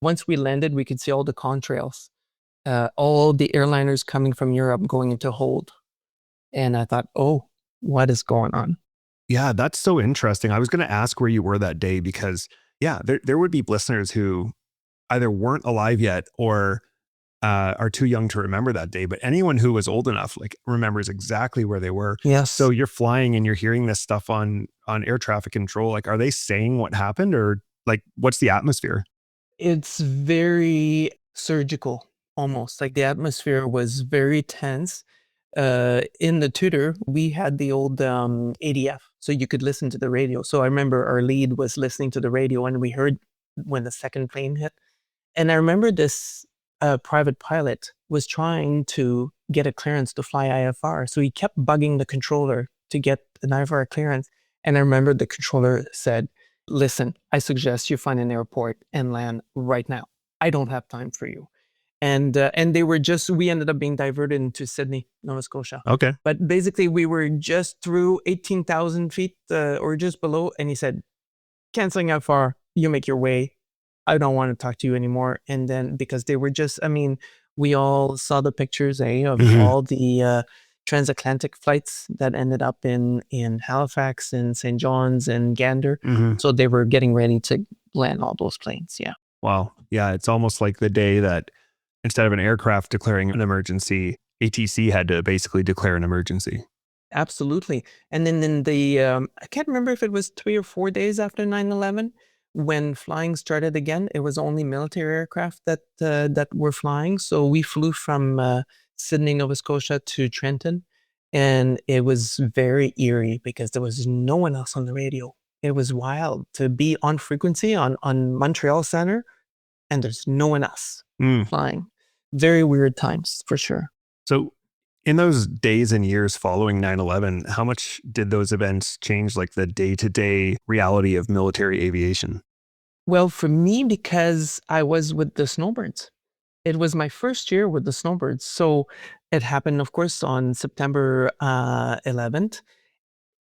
Once we landed, we could see all the contrails, all the airliners coming from Europe going into hold. And I thought, oh, what is going on? Yeah, that's so interesting. I was going to ask where you were that day because, yeah, there would be listeners who either weren't alive yet or are too young to remember that day. But anyone who was old enough, like, remembers exactly where they were. So Yes. you're flying and you're hearing this stuff on air traffic control. Like, are they saying what happened, or like, what's the atmosphere? It's very surgical, almost. Like the atmosphere was very tense. In the tutor, we had the old ADF, so you could listen to the radio. So I remember our lead was listening to the radio, and we heard when the second plane hit. And I remember this private pilot was trying to get a clearance to fly IFR. So he kept bugging the controller to get an IFR clearance. And I remember the controller said, "Listen, I suggest you find an airport and land right now. I don't have time for you." And they were just, we ended up being diverted into Sydney, Nova Scotia. Okay. But basically, we were just through 18,000 feet or just below. And he said, "Canceling out far, you make your way. I don't want to talk to you anymore." And then, because they were just, I mean, we all saw the pictures, of Mhm. all the transatlantic flights that ended up in Halifax and St. John's and Gander. Mhm. So they were getting ready to land all those planes. Yeah. Wow. Yeah, it's almost like the day that instead of an aircraft declaring an emergency, ATC had to basically declare an emergency. Absolutely. And then in the, I can't remember if it was 3 or 4 days after 9/11, when flying started again, it was only military aircraft that were flying. So we flew from Sydney, Nova Scotia to Trenton, and it was very eerie because there was no one else on the radio. It was wild to be on frequency on Montreal Center, and there's no one else Mm. flying. Very weird times for sure. So in those days and years following 9/11, how much did those events change like the day-to-day reality of military aviation? Well, for me, because I was with the Snowbirds. It was my first year with the Snowbirds. So it happened, of course, on September 11th.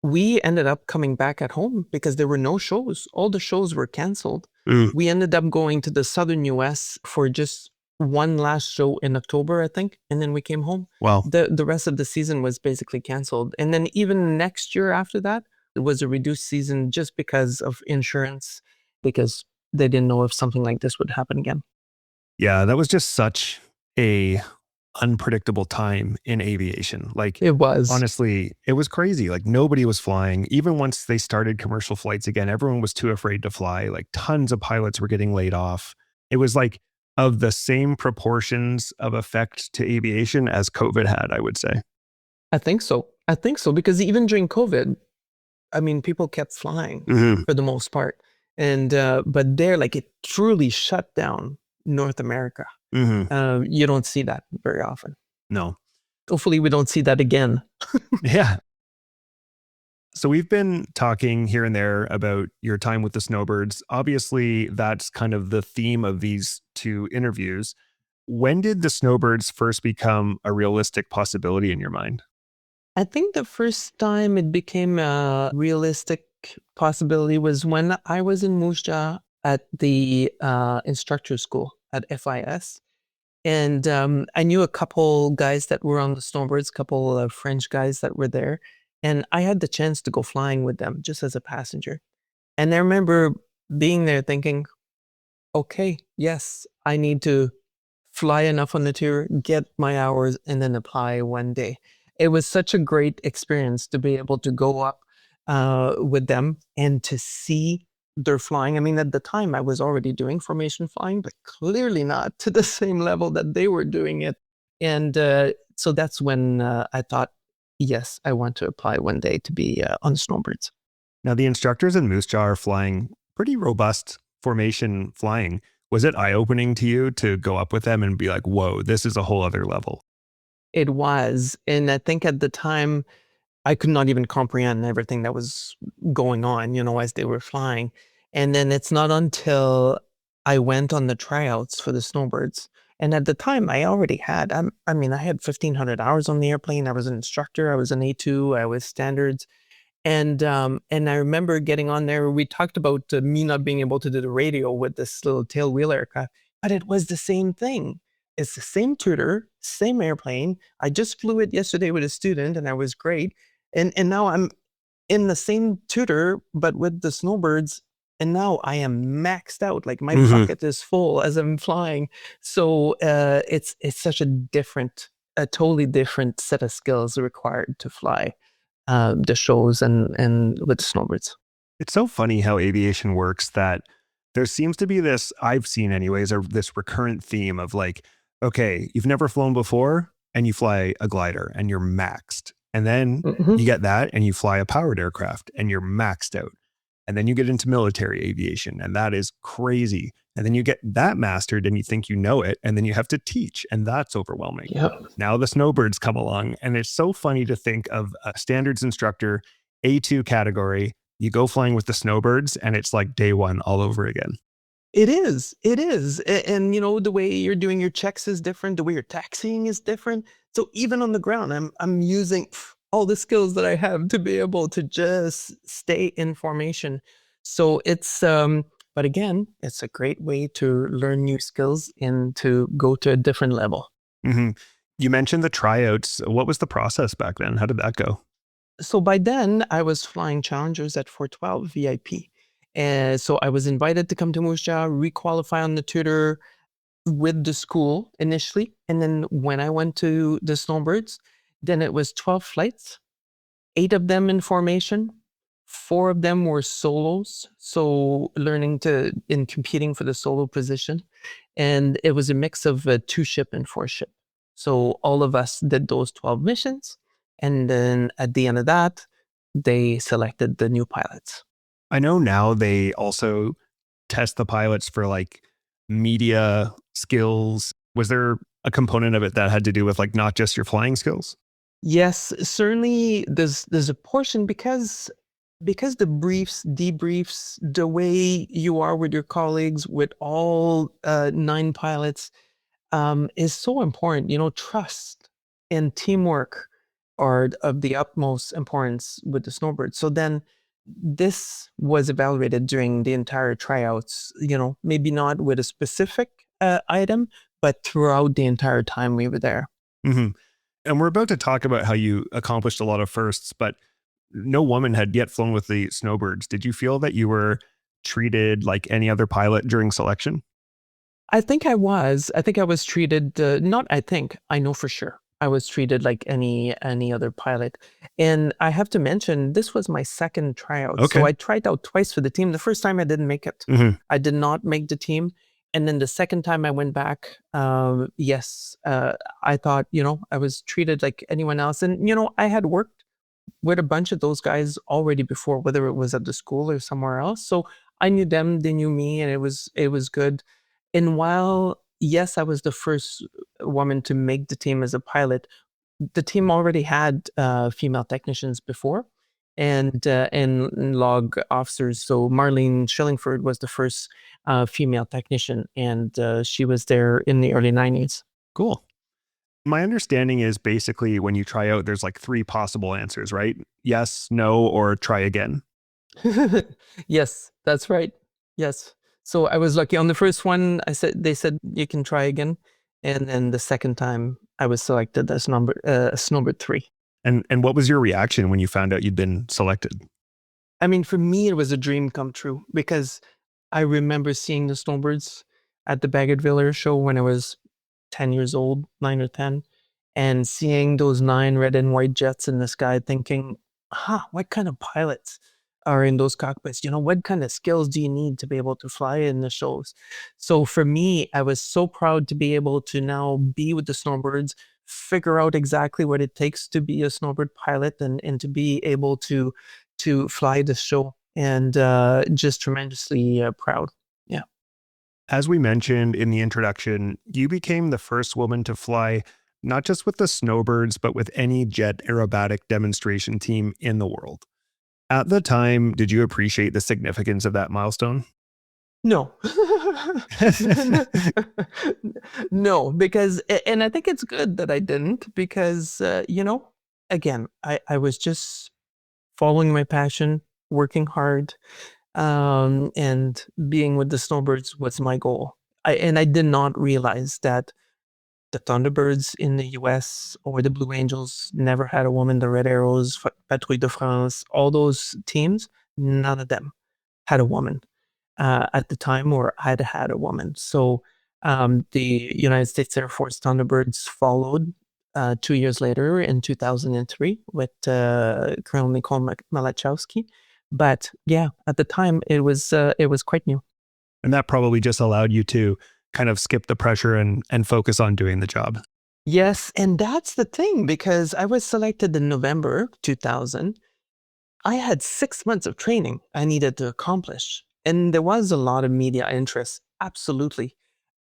We ended up coming back at home because there were no shows. All the shows were canceled. Mm. We ended up going to the southern US for just one last show in October, I think, and then we came home. Wow. The rest of the season was basically canceled. And then even next year after that, it was a reduced season just because of insurance, because they didn't know if something like this would happen again. Yeah, that was just such a unpredictable time in aviation. Like, It was. honestly, it was crazy. Like, nobody was flying. Even once they started commercial flights again, everyone was too afraid to fly. Like, tons of pilots were getting laid off. It was like of the same proportions of effect to aviation as COVID had, I would say. I think so. I think so, because even during COVID, I mean, people kept flying Mhm. for the most part. And, but there, like, it truly shut down North America. Mhm. You don't see that very often. No. Hopefully, we don't see that again. Yeah. So we've been talking here and there about your time with the Snowbirds. Obviously, that's kind of the theme of these two interviews. When did the Snowbirds first become a realistic possibility in your mind? I think the first time it became a realistic possibility was when I was in Moose Jaw at the instructor school at FIS. And I knew a couple guys that were on the Snowbirds, couple of French guys that were there. And I had the chance to go flying with them just as a passenger. And I remember being there thinking, okay, yes, I need to fly enough on the tour, get my hours, and then apply one day. It was such a great experience to be able to go up with them and to see their flying. I mean, at the time, I was already doing formation flying, but clearly not to the same level that they were doing it. And so that's when I thought, yes, I want to apply one day to be on Snowbirds. Now, the instructors in Moose Jaw are flying pretty robust formation flying. Was it eye-opening to you to go up with them and be like, whoa, this is a whole other level? It was. And I think at the time, I could not even comprehend everything that was going on, as they were flying. And then it's not until I went on the tryouts for the Snowbirds. And at the time, I already had, I mean, I had 1,500 hours on the airplane. I was an instructor. I was an A2. I was standards. And I remember getting on there. We talked about me not being able to do the radio with this little tailwheel aircraft, but it was the same thing. It's the same tutor, same airplane. I just flew it yesterday with a student, and I was great. And now in the same tutor, but with the Snowbirds. And now I am maxed out. Like my Mhm. bucket is full as I'm flying. So it's such a totally different set of skills required to fly the shows and with the Snowbirds. It's so funny how aviation works that there seems to be this, I've seen anyways, or this recurrent theme of like, okay, you've never flown before and you fly a glider and you're maxed. And then Mhm. you get that and you fly a powered aircraft and you're maxed out. And then you get into military aviation and that is crazy. And then you get that mastered and you think you know it. And then you have to teach and that's overwhelming. Yeah. Now the Snowbirds come along and it's so funny to think of a standards instructor, A2 category. You go flying with the Snowbirds and it's like day one all over again. It is. It is. And you know, the way you're doing your checks is different. The way you're taxiing is different. So even on the ground, I'm using all the skills that I have to be able to just stay in formation. So it's but again, it's a great way to learn new skills and to go to a different level. Hmm. You mentioned the tryouts. What was the process back then? How did that go? So by then, I was flying Challengers at 412 VIP. And so I was invited to come to Moose Jaw, requalify on the tutor with the school initially. And then when I went to the Snowbirds, then it was 12 flights, 8 of them in formation, 4 of them were solos. So learning in competing for the solo position. And it was a mix of 2-ship and 4-ship. So all of us did those 12 missions. And then at the end of that, they selected the new pilots. I know now they also test the pilots for like media skills. Was there a component of it that had to do with like not just your flying skills? Yes, certainly there's a portion because the briefs, debriefs, the way you are with your colleagues, with all 9 pilots, is so important. You know, trust and teamwork are of the utmost importance with the Snowbird. So then this was evaluated during the entire tryouts, you know, maybe not with a specific item, but throughout the entire time we were there. Hmm. And we're about to talk about how you accomplished a lot of firsts, but no woman had yet flown with the Snowbirds. Did you feel that you were treated like any other pilot during selection? I think I was. I think I was treated. Not. I think. I know for sure. I was treated like any other pilot. And I have to mention, this was my second tryout. So Okay. I tried out twice for the team. The first time I didn't make it. Hmm. I did not make the team. And then the second time I went back, yes, I thought, you know, I was treated like anyone else. And, you know, I had worked with a bunch of those guys already before, whether it was at the school or somewhere else. So I knew them, they knew me, and it was good. And while yes, I was the first woman to make the team as a pilot, the team already had female technicians before, and log officers. So Marlene Schillingford was the first female technician, and she was there in the early '90s. Cool. My understanding is basically when you try out, there's like three possible answers, right? Yes, no, or try again. Yes, that's right. Yes. So I was lucky on the first one. They said you can try again, and then the second time I was selected as number 3. And what was your reaction when you found out you'd been selected? I mean, for me, it was a dream come true because I remember seeing the Snowbirds at the Bagotville Air Show when I was 10 years old, 9 or 10, and seeing those 9 red and white jets in the sky, thinking, what kind of pilots are in those cockpits? You know, what kind of skills do you need to be able to fly in the shows? So for me, I was so proud to be able to now be with the Snowbirds, figure out exactly what it takes to be a snowbird pilot and to be able to fly the show, and just tremendously proud. Yeah. As we mentioned in the introduction, you became the first woman to fly not just with the Snowbirds, but with any jet aerobatic demonstration team in the world. At the time, did you appreciate the significance of that milestone? No. No, because and I think it's good that I didn't because you know, again, I was just following my passion, working hard, and being with the Snowbirds was my goal. I did not realize that The Thunderbirds in the US or the Blue Angels never had a woman. The Red Arrows, Patrouille de France, all those teams, none of them had a woman at the time or had a woman. So the United States Air Force Thunderbirds followed 2 years later in 2003 with Colonel Nicole Malachowski. But yeah, at the time it was quite new. And that probably just allowed you to kind of skip the pressure and focus on doing the job. Yes, and that's the thing, because I was selected in November 2000. I had 6 months of training I needed to accomplish. And there was a lot of media interest, absolutely.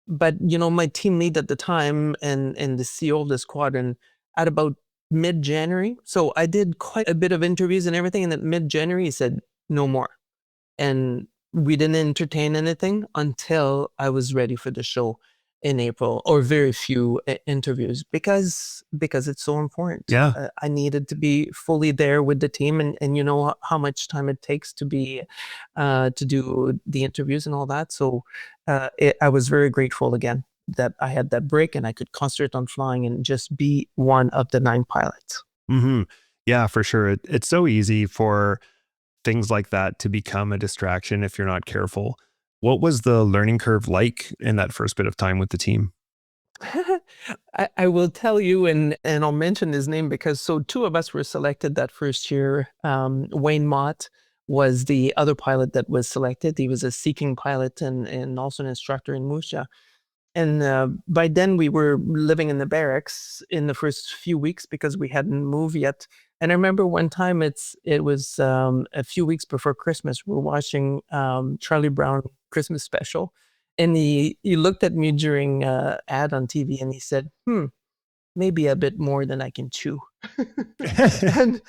But, my team lead at the time and the CEO of the squadron at about mid-January. So I did quite a bit of interviews and everything. And at mid-January, he said, no more. And we didn't entertain anything until I was ready for the show in April, or very few interviews, because it's so important. Yeah. I needed to be fully there with the team, and you know how much time it takes to be to do the interviews and all that. So I was very grateful again that I had that break and I could concentrate on flying and just be one of the 9 pilots. Mm-hmm. Yeah, for sure. It's so easy for things like that to become a distraction if you're not careful. What was the learning curve like in that first bit of time with the team? I will tell you, and I'll mention his name because 2 of us were selected that first year. Wayne Mott was the other pilot that was selected. He was a seeking pilot and also an instructor in Musha. And by then we were living in the barracks in the first few weeks because we hadn't moved yet. And I remember one time it was a few weeks before Christmas. We were watching Charlie Brown Christmas special, and he looked at me during ad on TV and he said, maybe a bit more than I can chew. and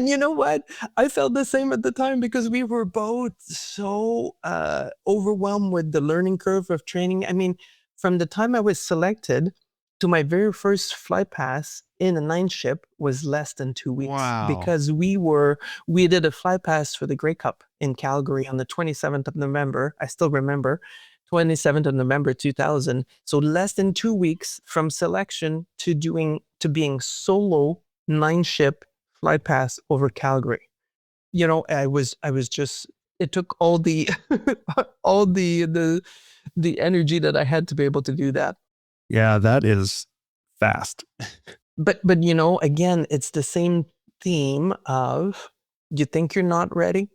you know what? I felt the same at the time because we were both so overwhelmed with the learning curve of training. I mean, from the time I was selected to my very first flight pass in a 9 ship was less than 2 weeks. Wow. Because we did a flight pass for the Grey Cup in Calgary on the 27th of November. I still remember. 27th of November 2000. So less than 2 weeks from selection to being solo 9 ship flight pass over Calgary. I was just, it took all the all the energy that I had to be able to do that. Yeah, that is fast. But again, it's the same theme of you think you're not ready.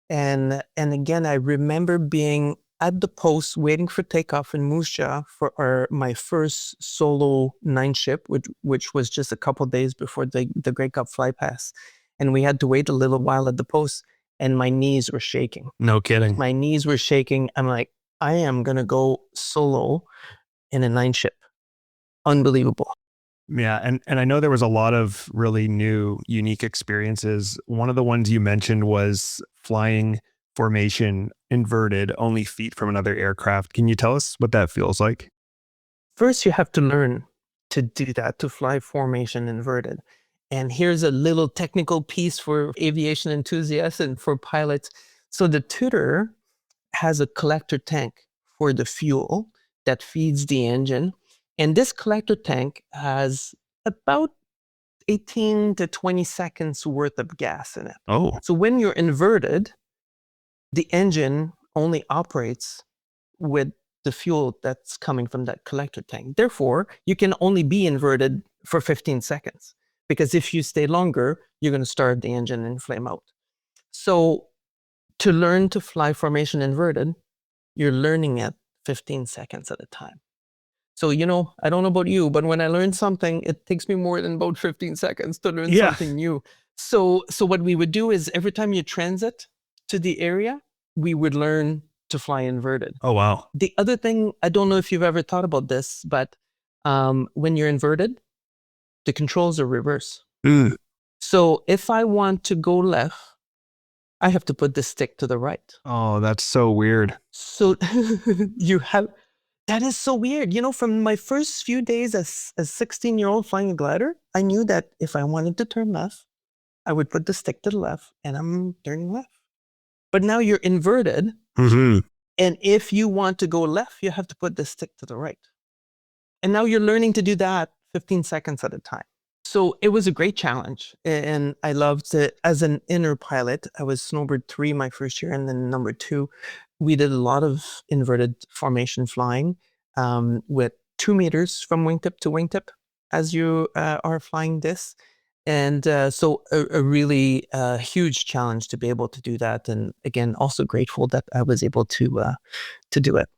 And again, I remember being at the post waiting for takeoff in Musha for my first solo 9 ship, which was just a couple days before the Grey Cup flight pass. And we had to wait a little while at the post, and my knees were shaking. No kidding. My knees were shaking. I'm like, I am going to go solo in a 9 ship. Unbelievable. Yeah. And I know there was a lot of really new, unique experiences. One of the ones you mentioned was flying formation inverted, only feet from another aircraft. Can you tell us what that feels like? First, you have to learn to do that, to fly formation inverted. And here's a little technical piece for aviation enthusiasts and for pilots. So the Tutor has a collector tank for the fuel that feeds the engine. And this collector tank has about 18 to 20 seconds worth of gas in it. Oh. So when you're inverted, the engine only operates with the fuel that's coming from that collector tank. Therefore, you can only be inverted for 15 seconds because if you stay longer, you're going to start the engine and flame out. So to learn to fly formation inverted, you're learning at 15 seconds at a time. So, I don't know about you, but when I learn something, it takes me more than about 15 seconds to learn something new. So what we would do is every time you transit to the area, we would learn to fly inverted. Oh, wow. The other thing, I don't know if you've ever thought about this, but when you're inverted, the controls are reverse. So if I want to go left, I have to put the stick to the right. Oh, that's so weird. So that is so weird. From my first few days as a 16-year-old flying a glider, I knew that if I wanted to turn left, I would put the stick to the left and I'm turning left. But now you're inverted. Mm-hmm. And if you want to go left, you have to put the stick to the right. And now you're learning to do that 15 seconds at a time. So it was a great challenge. And I loved it. As an inner pilot, I was Snowbird 3 my first year, and then number 2. We did a lot of inverted formation flying with 2 meters from wingtip to wingtip as you are flying this. And so a really huge challenge to be able to do that. And again, also grateful that I was able to do it.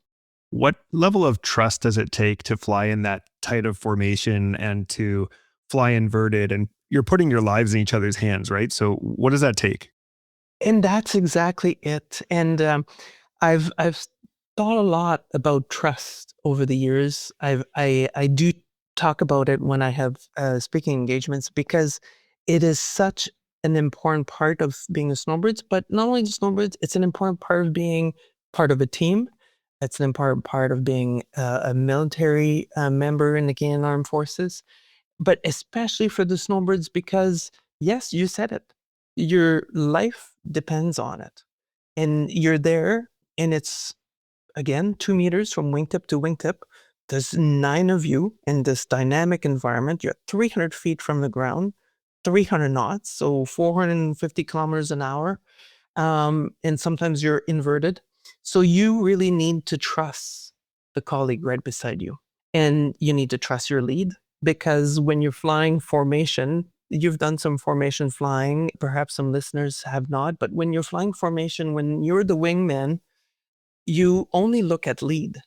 What level of trust does it take to fly in that tight of formation and to fly inverted? And you're putting your lives in each other's hands, right? So what does that take? And that's exactly it. And I've thought a lot about trust over the years. I do talk about it when I have speaking engagements, because it is such an important part of being a snowbirds. But not only the snowbirds, it's an important part of being part of a team. It's an important part of being a military member in the Canadian Armed Forces, but especially for the snowbirds, because yes, you said it, your life depends on it, and you're there, and it's again 2 meters from wingtip to wingtip. There's 9 of you in this dynamic environment. You're 300 feet from the ground, 300 knots, so 450 kilometers an hour, and sometimes you're inverted. So you really need to trust the colleague right beside you. And you need to trust your lead, because when you're flying formation, you've done some formation flying, perhaps some listeners have not, but when you're flying formation, when you're the wingman, you only look at lead,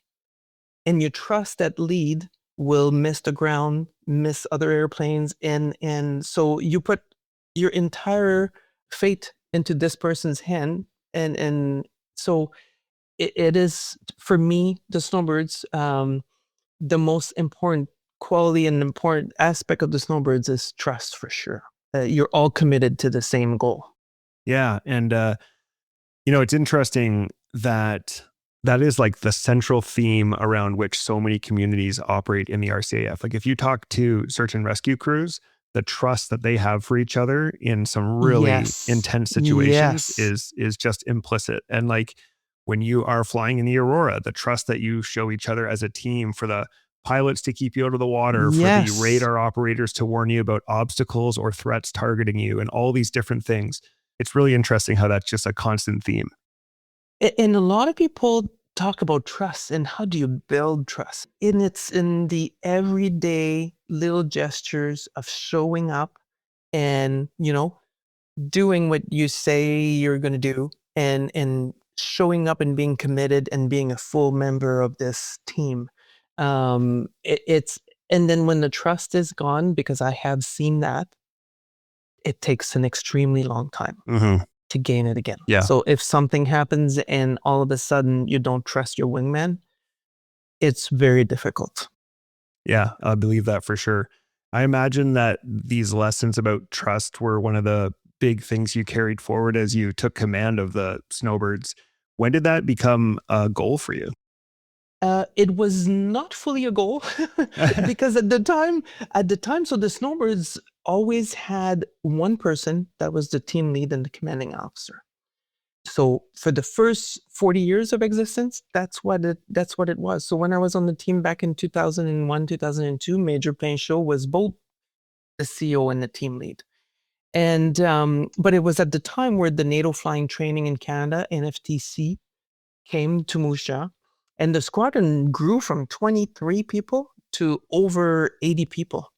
and you trust that lead will miss the ground, miss other airplanes, and so you put your entire fate into this person's hand, and so it is, for me, the snowbirds, the most important quality and important aspect of the snowbirds is trust, for sure. You're all committed to the same goal. Yeah. And, it's interesting that that is like the central theme around which so many communities operate in the RCAF. Like if you talk to search and rescue crews, the trust that they have for each other in some really Yes. intense situations Yes. is just implicit. And like when you are flying in the Aurora, the trust that you show each other as a team, for the pilots to keep you out of the water, for the Yes. radar operators to warn you about obstacles or threats targeting you, and all these different things. It's really interesting how that's just a constant theme. And a lot of people talk about trust and how do you build trust. And it's in the everyday little gestures of showing up and, doing what you say you're going to do, and showing up and being committed and being a full member of this team. It's, and then when the trust is gone, because I have seen that, it takes an extremely long time to gain it again. Yeah. So if something happens and all of a sudden you don't trust your wingman, it's very difficult. Yeah, I believe that for sure. I imagine that these lessons about trust were one of the big things you carried forward as you took command of the Snowbirds. When did that become a goal for you? It was not fully a goal because at the time, so the Snowbirds always had one person that was the team lead and the commanding officer. So for the first 40 years of existence, that's what it was. So when I was on the team back in 2001, 2002, Major Plane Show was both the CEO and the team lead. And but it was at the time where the NATO flying training in Canada, NFTC, came to Moose Jaw, and the squadron grew from 23 people to over 80 people.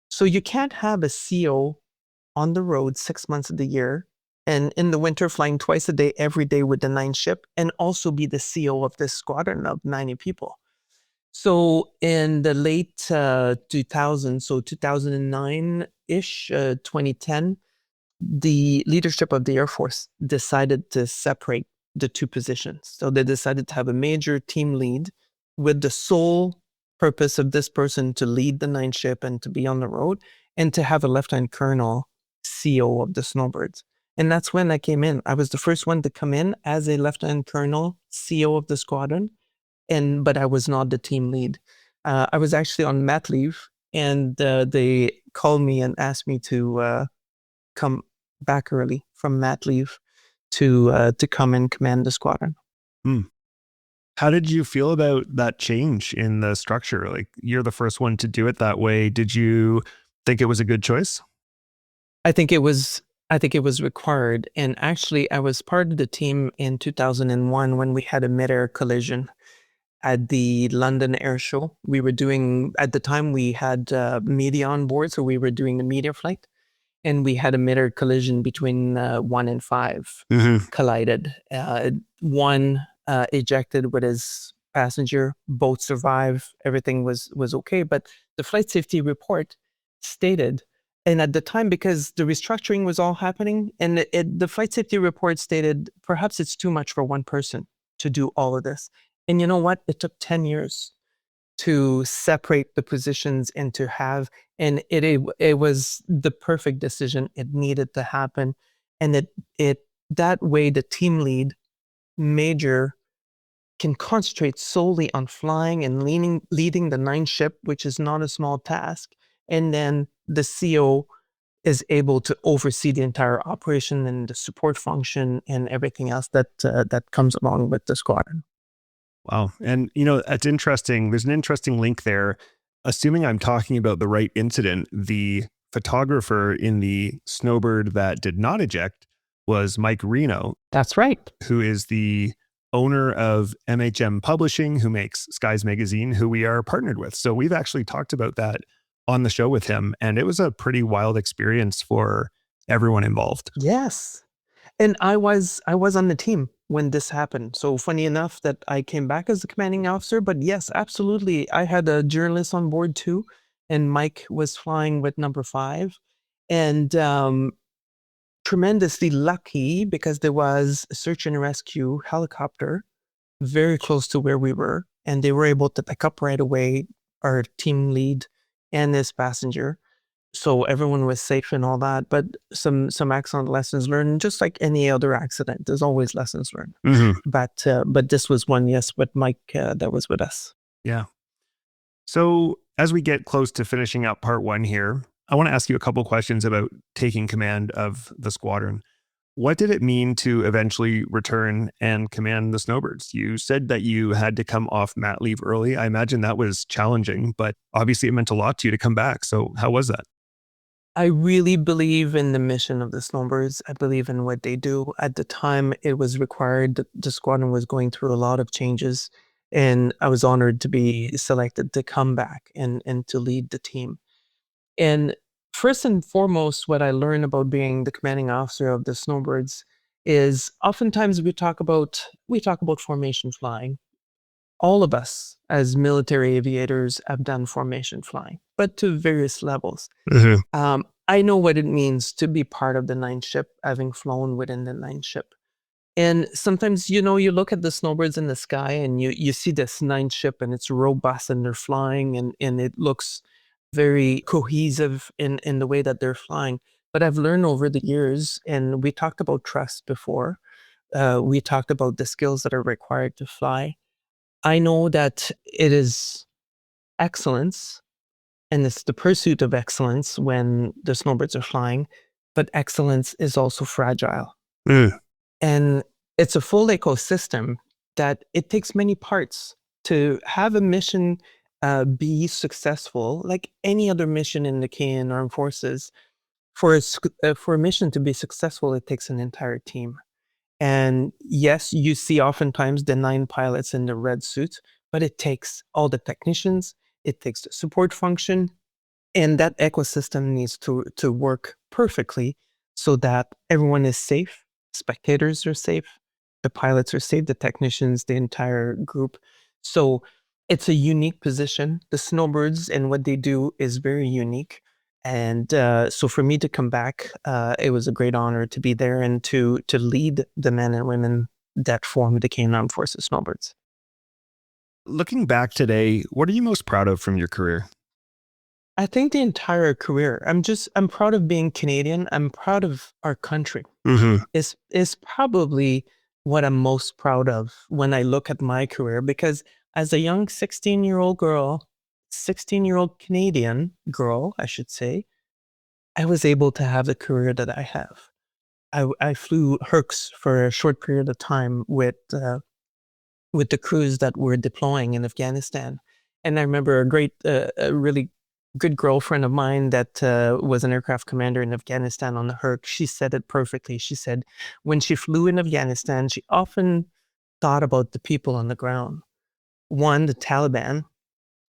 So you can't have a CO on the road 6 months of the year, and in the winter flying twice a day, every day with the 9th ship, and also be the CO of this squadron of 90 people. So in the late 2000s, so 2009-ish, 2010, the leadership of the Air Force decided to separate the two positions. So they decided to have a major team lead with the sole purpose of this person to lead the 9th ship and to be on the road, and to have a lieutenant colonel CO of the Snowbirds. And that's when I came in. I was the first one to come in as a lieutenant colonel CO of the squadron, but I was not the team lead. I was actually on mat leave, and they called me and asked me to come back early from mat leave to come and command the squadron. How did you feel about that change in the structure? Like, you're the first one to do it that way. Did you think it was a good choice? I think it was required. And actually, I was part of the team in 2001 when we had a mid-air collision at the London Air Show. We were doing, at the time, we had media on board, so we were doing the media flight, and we had a mid-air collision between 1 and 5 collided. One ejected with his passenger, both survived, everything was okay, but the flight safety report stated, and at the time, because the restructuring was all happening, and the flight safety report stated, perhaps it's too much for one person to do all of this. And you know what? It took 10 years to separate the positions and to have, and it was the perfect decision. It needed to happen. And it that way the team lead major can concentrate solely on flying and leading the 9 ship, which is not a small task. And then the CO is able to oversee the entire operation and the support function and everything else that comes along with the squadron. Wow. And, it's interesting. There's an interesting link there. Assuming I'm talking about the right incident, the photographer in the Snowbird that did not eject was Mike Reno, That's right. who is the owner of MHM Publishing, who makes Skies Magazine, who we are partnered with. So we've actually talked about that on the show with him. And it was a pretty wild experience for everyone involved. Yes. And I was on the team when this happened. So funny enough that I came back as the commanding officer, but yes, absolutely. I had a journalist on board too, and Mike was flying with number 5. And tremendously lucky because there was a search and rescue helicopter very close to where we were, and they were able to pick up right away our team lead and his passenger. So everyone was safe and all that, but some excellent lessons learned. Just like any other accident, there's always lessons learned. But this was one, yes, with Mike that was with us. Yeah. So as we get close to finishing up part 1 here, I want to ask you a couple questions about taking command of the squadron. What did it mean to eventually return and command the Snowbirds? You said that you had to come off mat leave early. I imagine that was challenging, but obviously it meant a lot to you to come back. So how was that? I really believe in the mission of the Snowbirds. I believe in what they do. At the time, it was required. The squadron was going through a lot of changes, and I was honored to be selected to come back and to lead the team. And first and foremost, what I learned about being the commanding officer of the Snowbirds is oftentimes we talk about formation flying. All of us as military aviators have done formation flying, but to various levels. I know what it means to be part of the 9 ship, having flown within the 9 ship. And sometimes, you look at the Snowbirds in the sky and you see this 9 ship and it's robust and they're flying and it looks very cohesive in the way that they're flying. But I've learned over the years, and we talked about trust before, we talked about the skills that are required to fly. I know that it is excellence, and it's the pursuit of excellence when the Snowbirds are flying, but excellence is also fragile. And it's a full ecosystem that it takes many parts to have a mission be successful, like any other mission in the Canadian Armed Forces. For a mission to be successful, it takes an entire team. And yes, you see oftentimes the 9 pilots in the red suits, but it takes all the technicians, it takes the support function, and that ecosystem needs to work perfectly so that everyone is safe, spectators are safe, the pilots are safe, the technicians, the entire group. So it's a unique position. The Snowbirds and what they do is very unique. And so for me to come back, it was a great honor to be there and to lead the men and women that form the Canadian Armed Forces Snowbirds. Looking back today, what are you most proud of from your career? I think the entire career, I'm proud of being Canadian. I'm proud of our country. Is probably what I'm most proud of when I look at my career, because as a young 16-year-old Canadian girl, I should say, I was able to have the career that I have. I flew Hercs for a short period of time with with the crews that were deploying in Afghanistan. And I remember a really good girlfriend of mine that was an aircraft commander in Afghanistan on the Herc. She said it perfectly. She said when she flew in Afghanistan, she often thought about the people on the ground. One, the Taliban,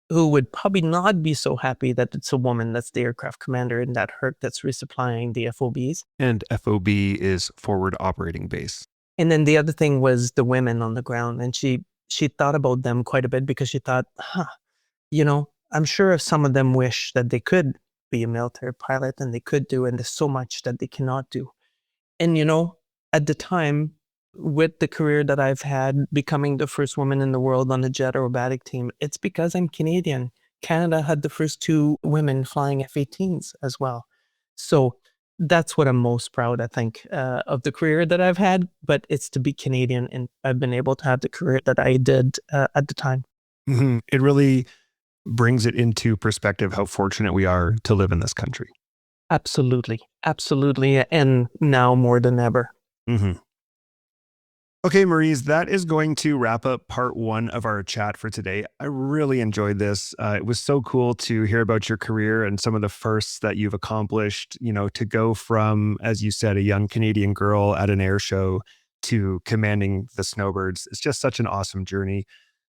who would probably not be so happy that it's a woman that's the aircraft commander in that Herc that's resupplying the FOBs. And FOB is Forward Operating Base. And then the other thing was the women on the ground. And she thought about them quite a bit because she thought, I'm sure some of them wish that they could be a military pilot and they could do, and there's so much that they cannot do. And, at the time, with the career that I've had, becoming the first woman in the world on the jet aerobatic team, it's because I'm Canadian. Canada had the first 2 women flying F-18s as well. So that's what I'm most proud, I think, of the career that I've had, but it's to be Canadian, and I've been able to have the career that I did at the time. Mm-hmm. It really brings it into perspective how fortunate we are to live in this country. Absolutely. Absolutely. And now more than ever. Mm-hmm. Okay, Maryse, that is going to wrap up part 1 of our chat for today. I really enjoyed this. It was so cool to hear about your career and some of the firsts that you've accomplished, to go from, as you said, a young Canadian girl at an air show to commanding the Snowbirds. It's just such an awesome journey.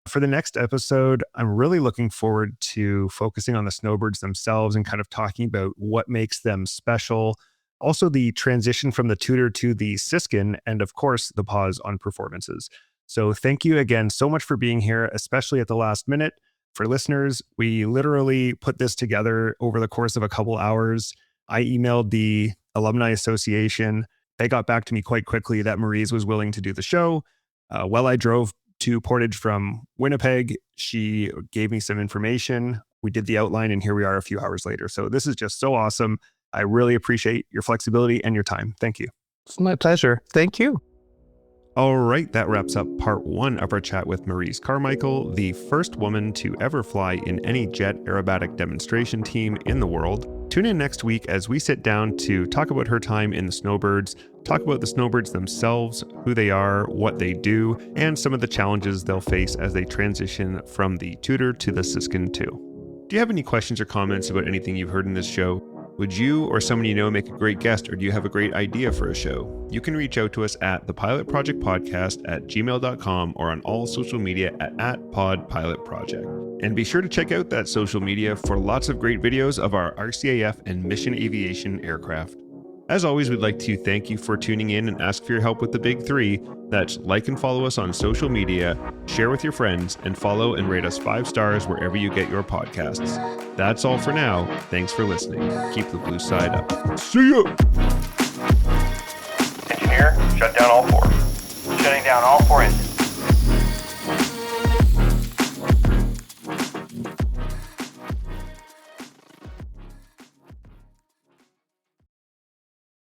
For the next episode, I'm really looking forward to focusing on the Snowbirds themselves and kind of talking about what makes them special. Also, the transition from the Tutor to the Siskin, and of course, the pause on performances. So thank you again so much for being here, especially at the last minute. For listeners, we literally put this together over the course of a couple hours. I emailed the Alumni Association. They got back to me quite quickly that Maryse was willing to do the show. While I drove to Portage from Winnipeg, she gave me some information. We did the outline, and here we are a few hours later. So this is just so awesome. I really appreciate your flexibility and your time. Thank you. It's my pleasure. Thank you. All right, that wraps up part 1 of our chat with Maryse Carmichael, the first woman to ever fly in any jet aerobatic demonstration team in the world. Tune in next week as we sit down to talk about her time in the Snowbirds, talk about the Snowbirds themselves, who they are, what they do, and some of the challenges they'll face as they transition from the Tutor to the Siskin 2. Do you have any questions or comments about anything you've heard in this show? Would you or someone you know make a great guest, or do you have a great idea for a show? You can reach out to us at thepilotprojectpodcast@gmail.com or on all social media at @podpilotproject. And be sure to check out that social media for lots of great videos of our RCAF and mission aviation aircraft. As always, we'd like to thank you for tuning in and ask for your help with the big 3. That's like and follow us on social media, share with your friends, and follow and rate us 5 stars wherever you get your podcasts. That's all for now. Thanks for listening. Keep the blue side up. See ya! Engineer, shut down all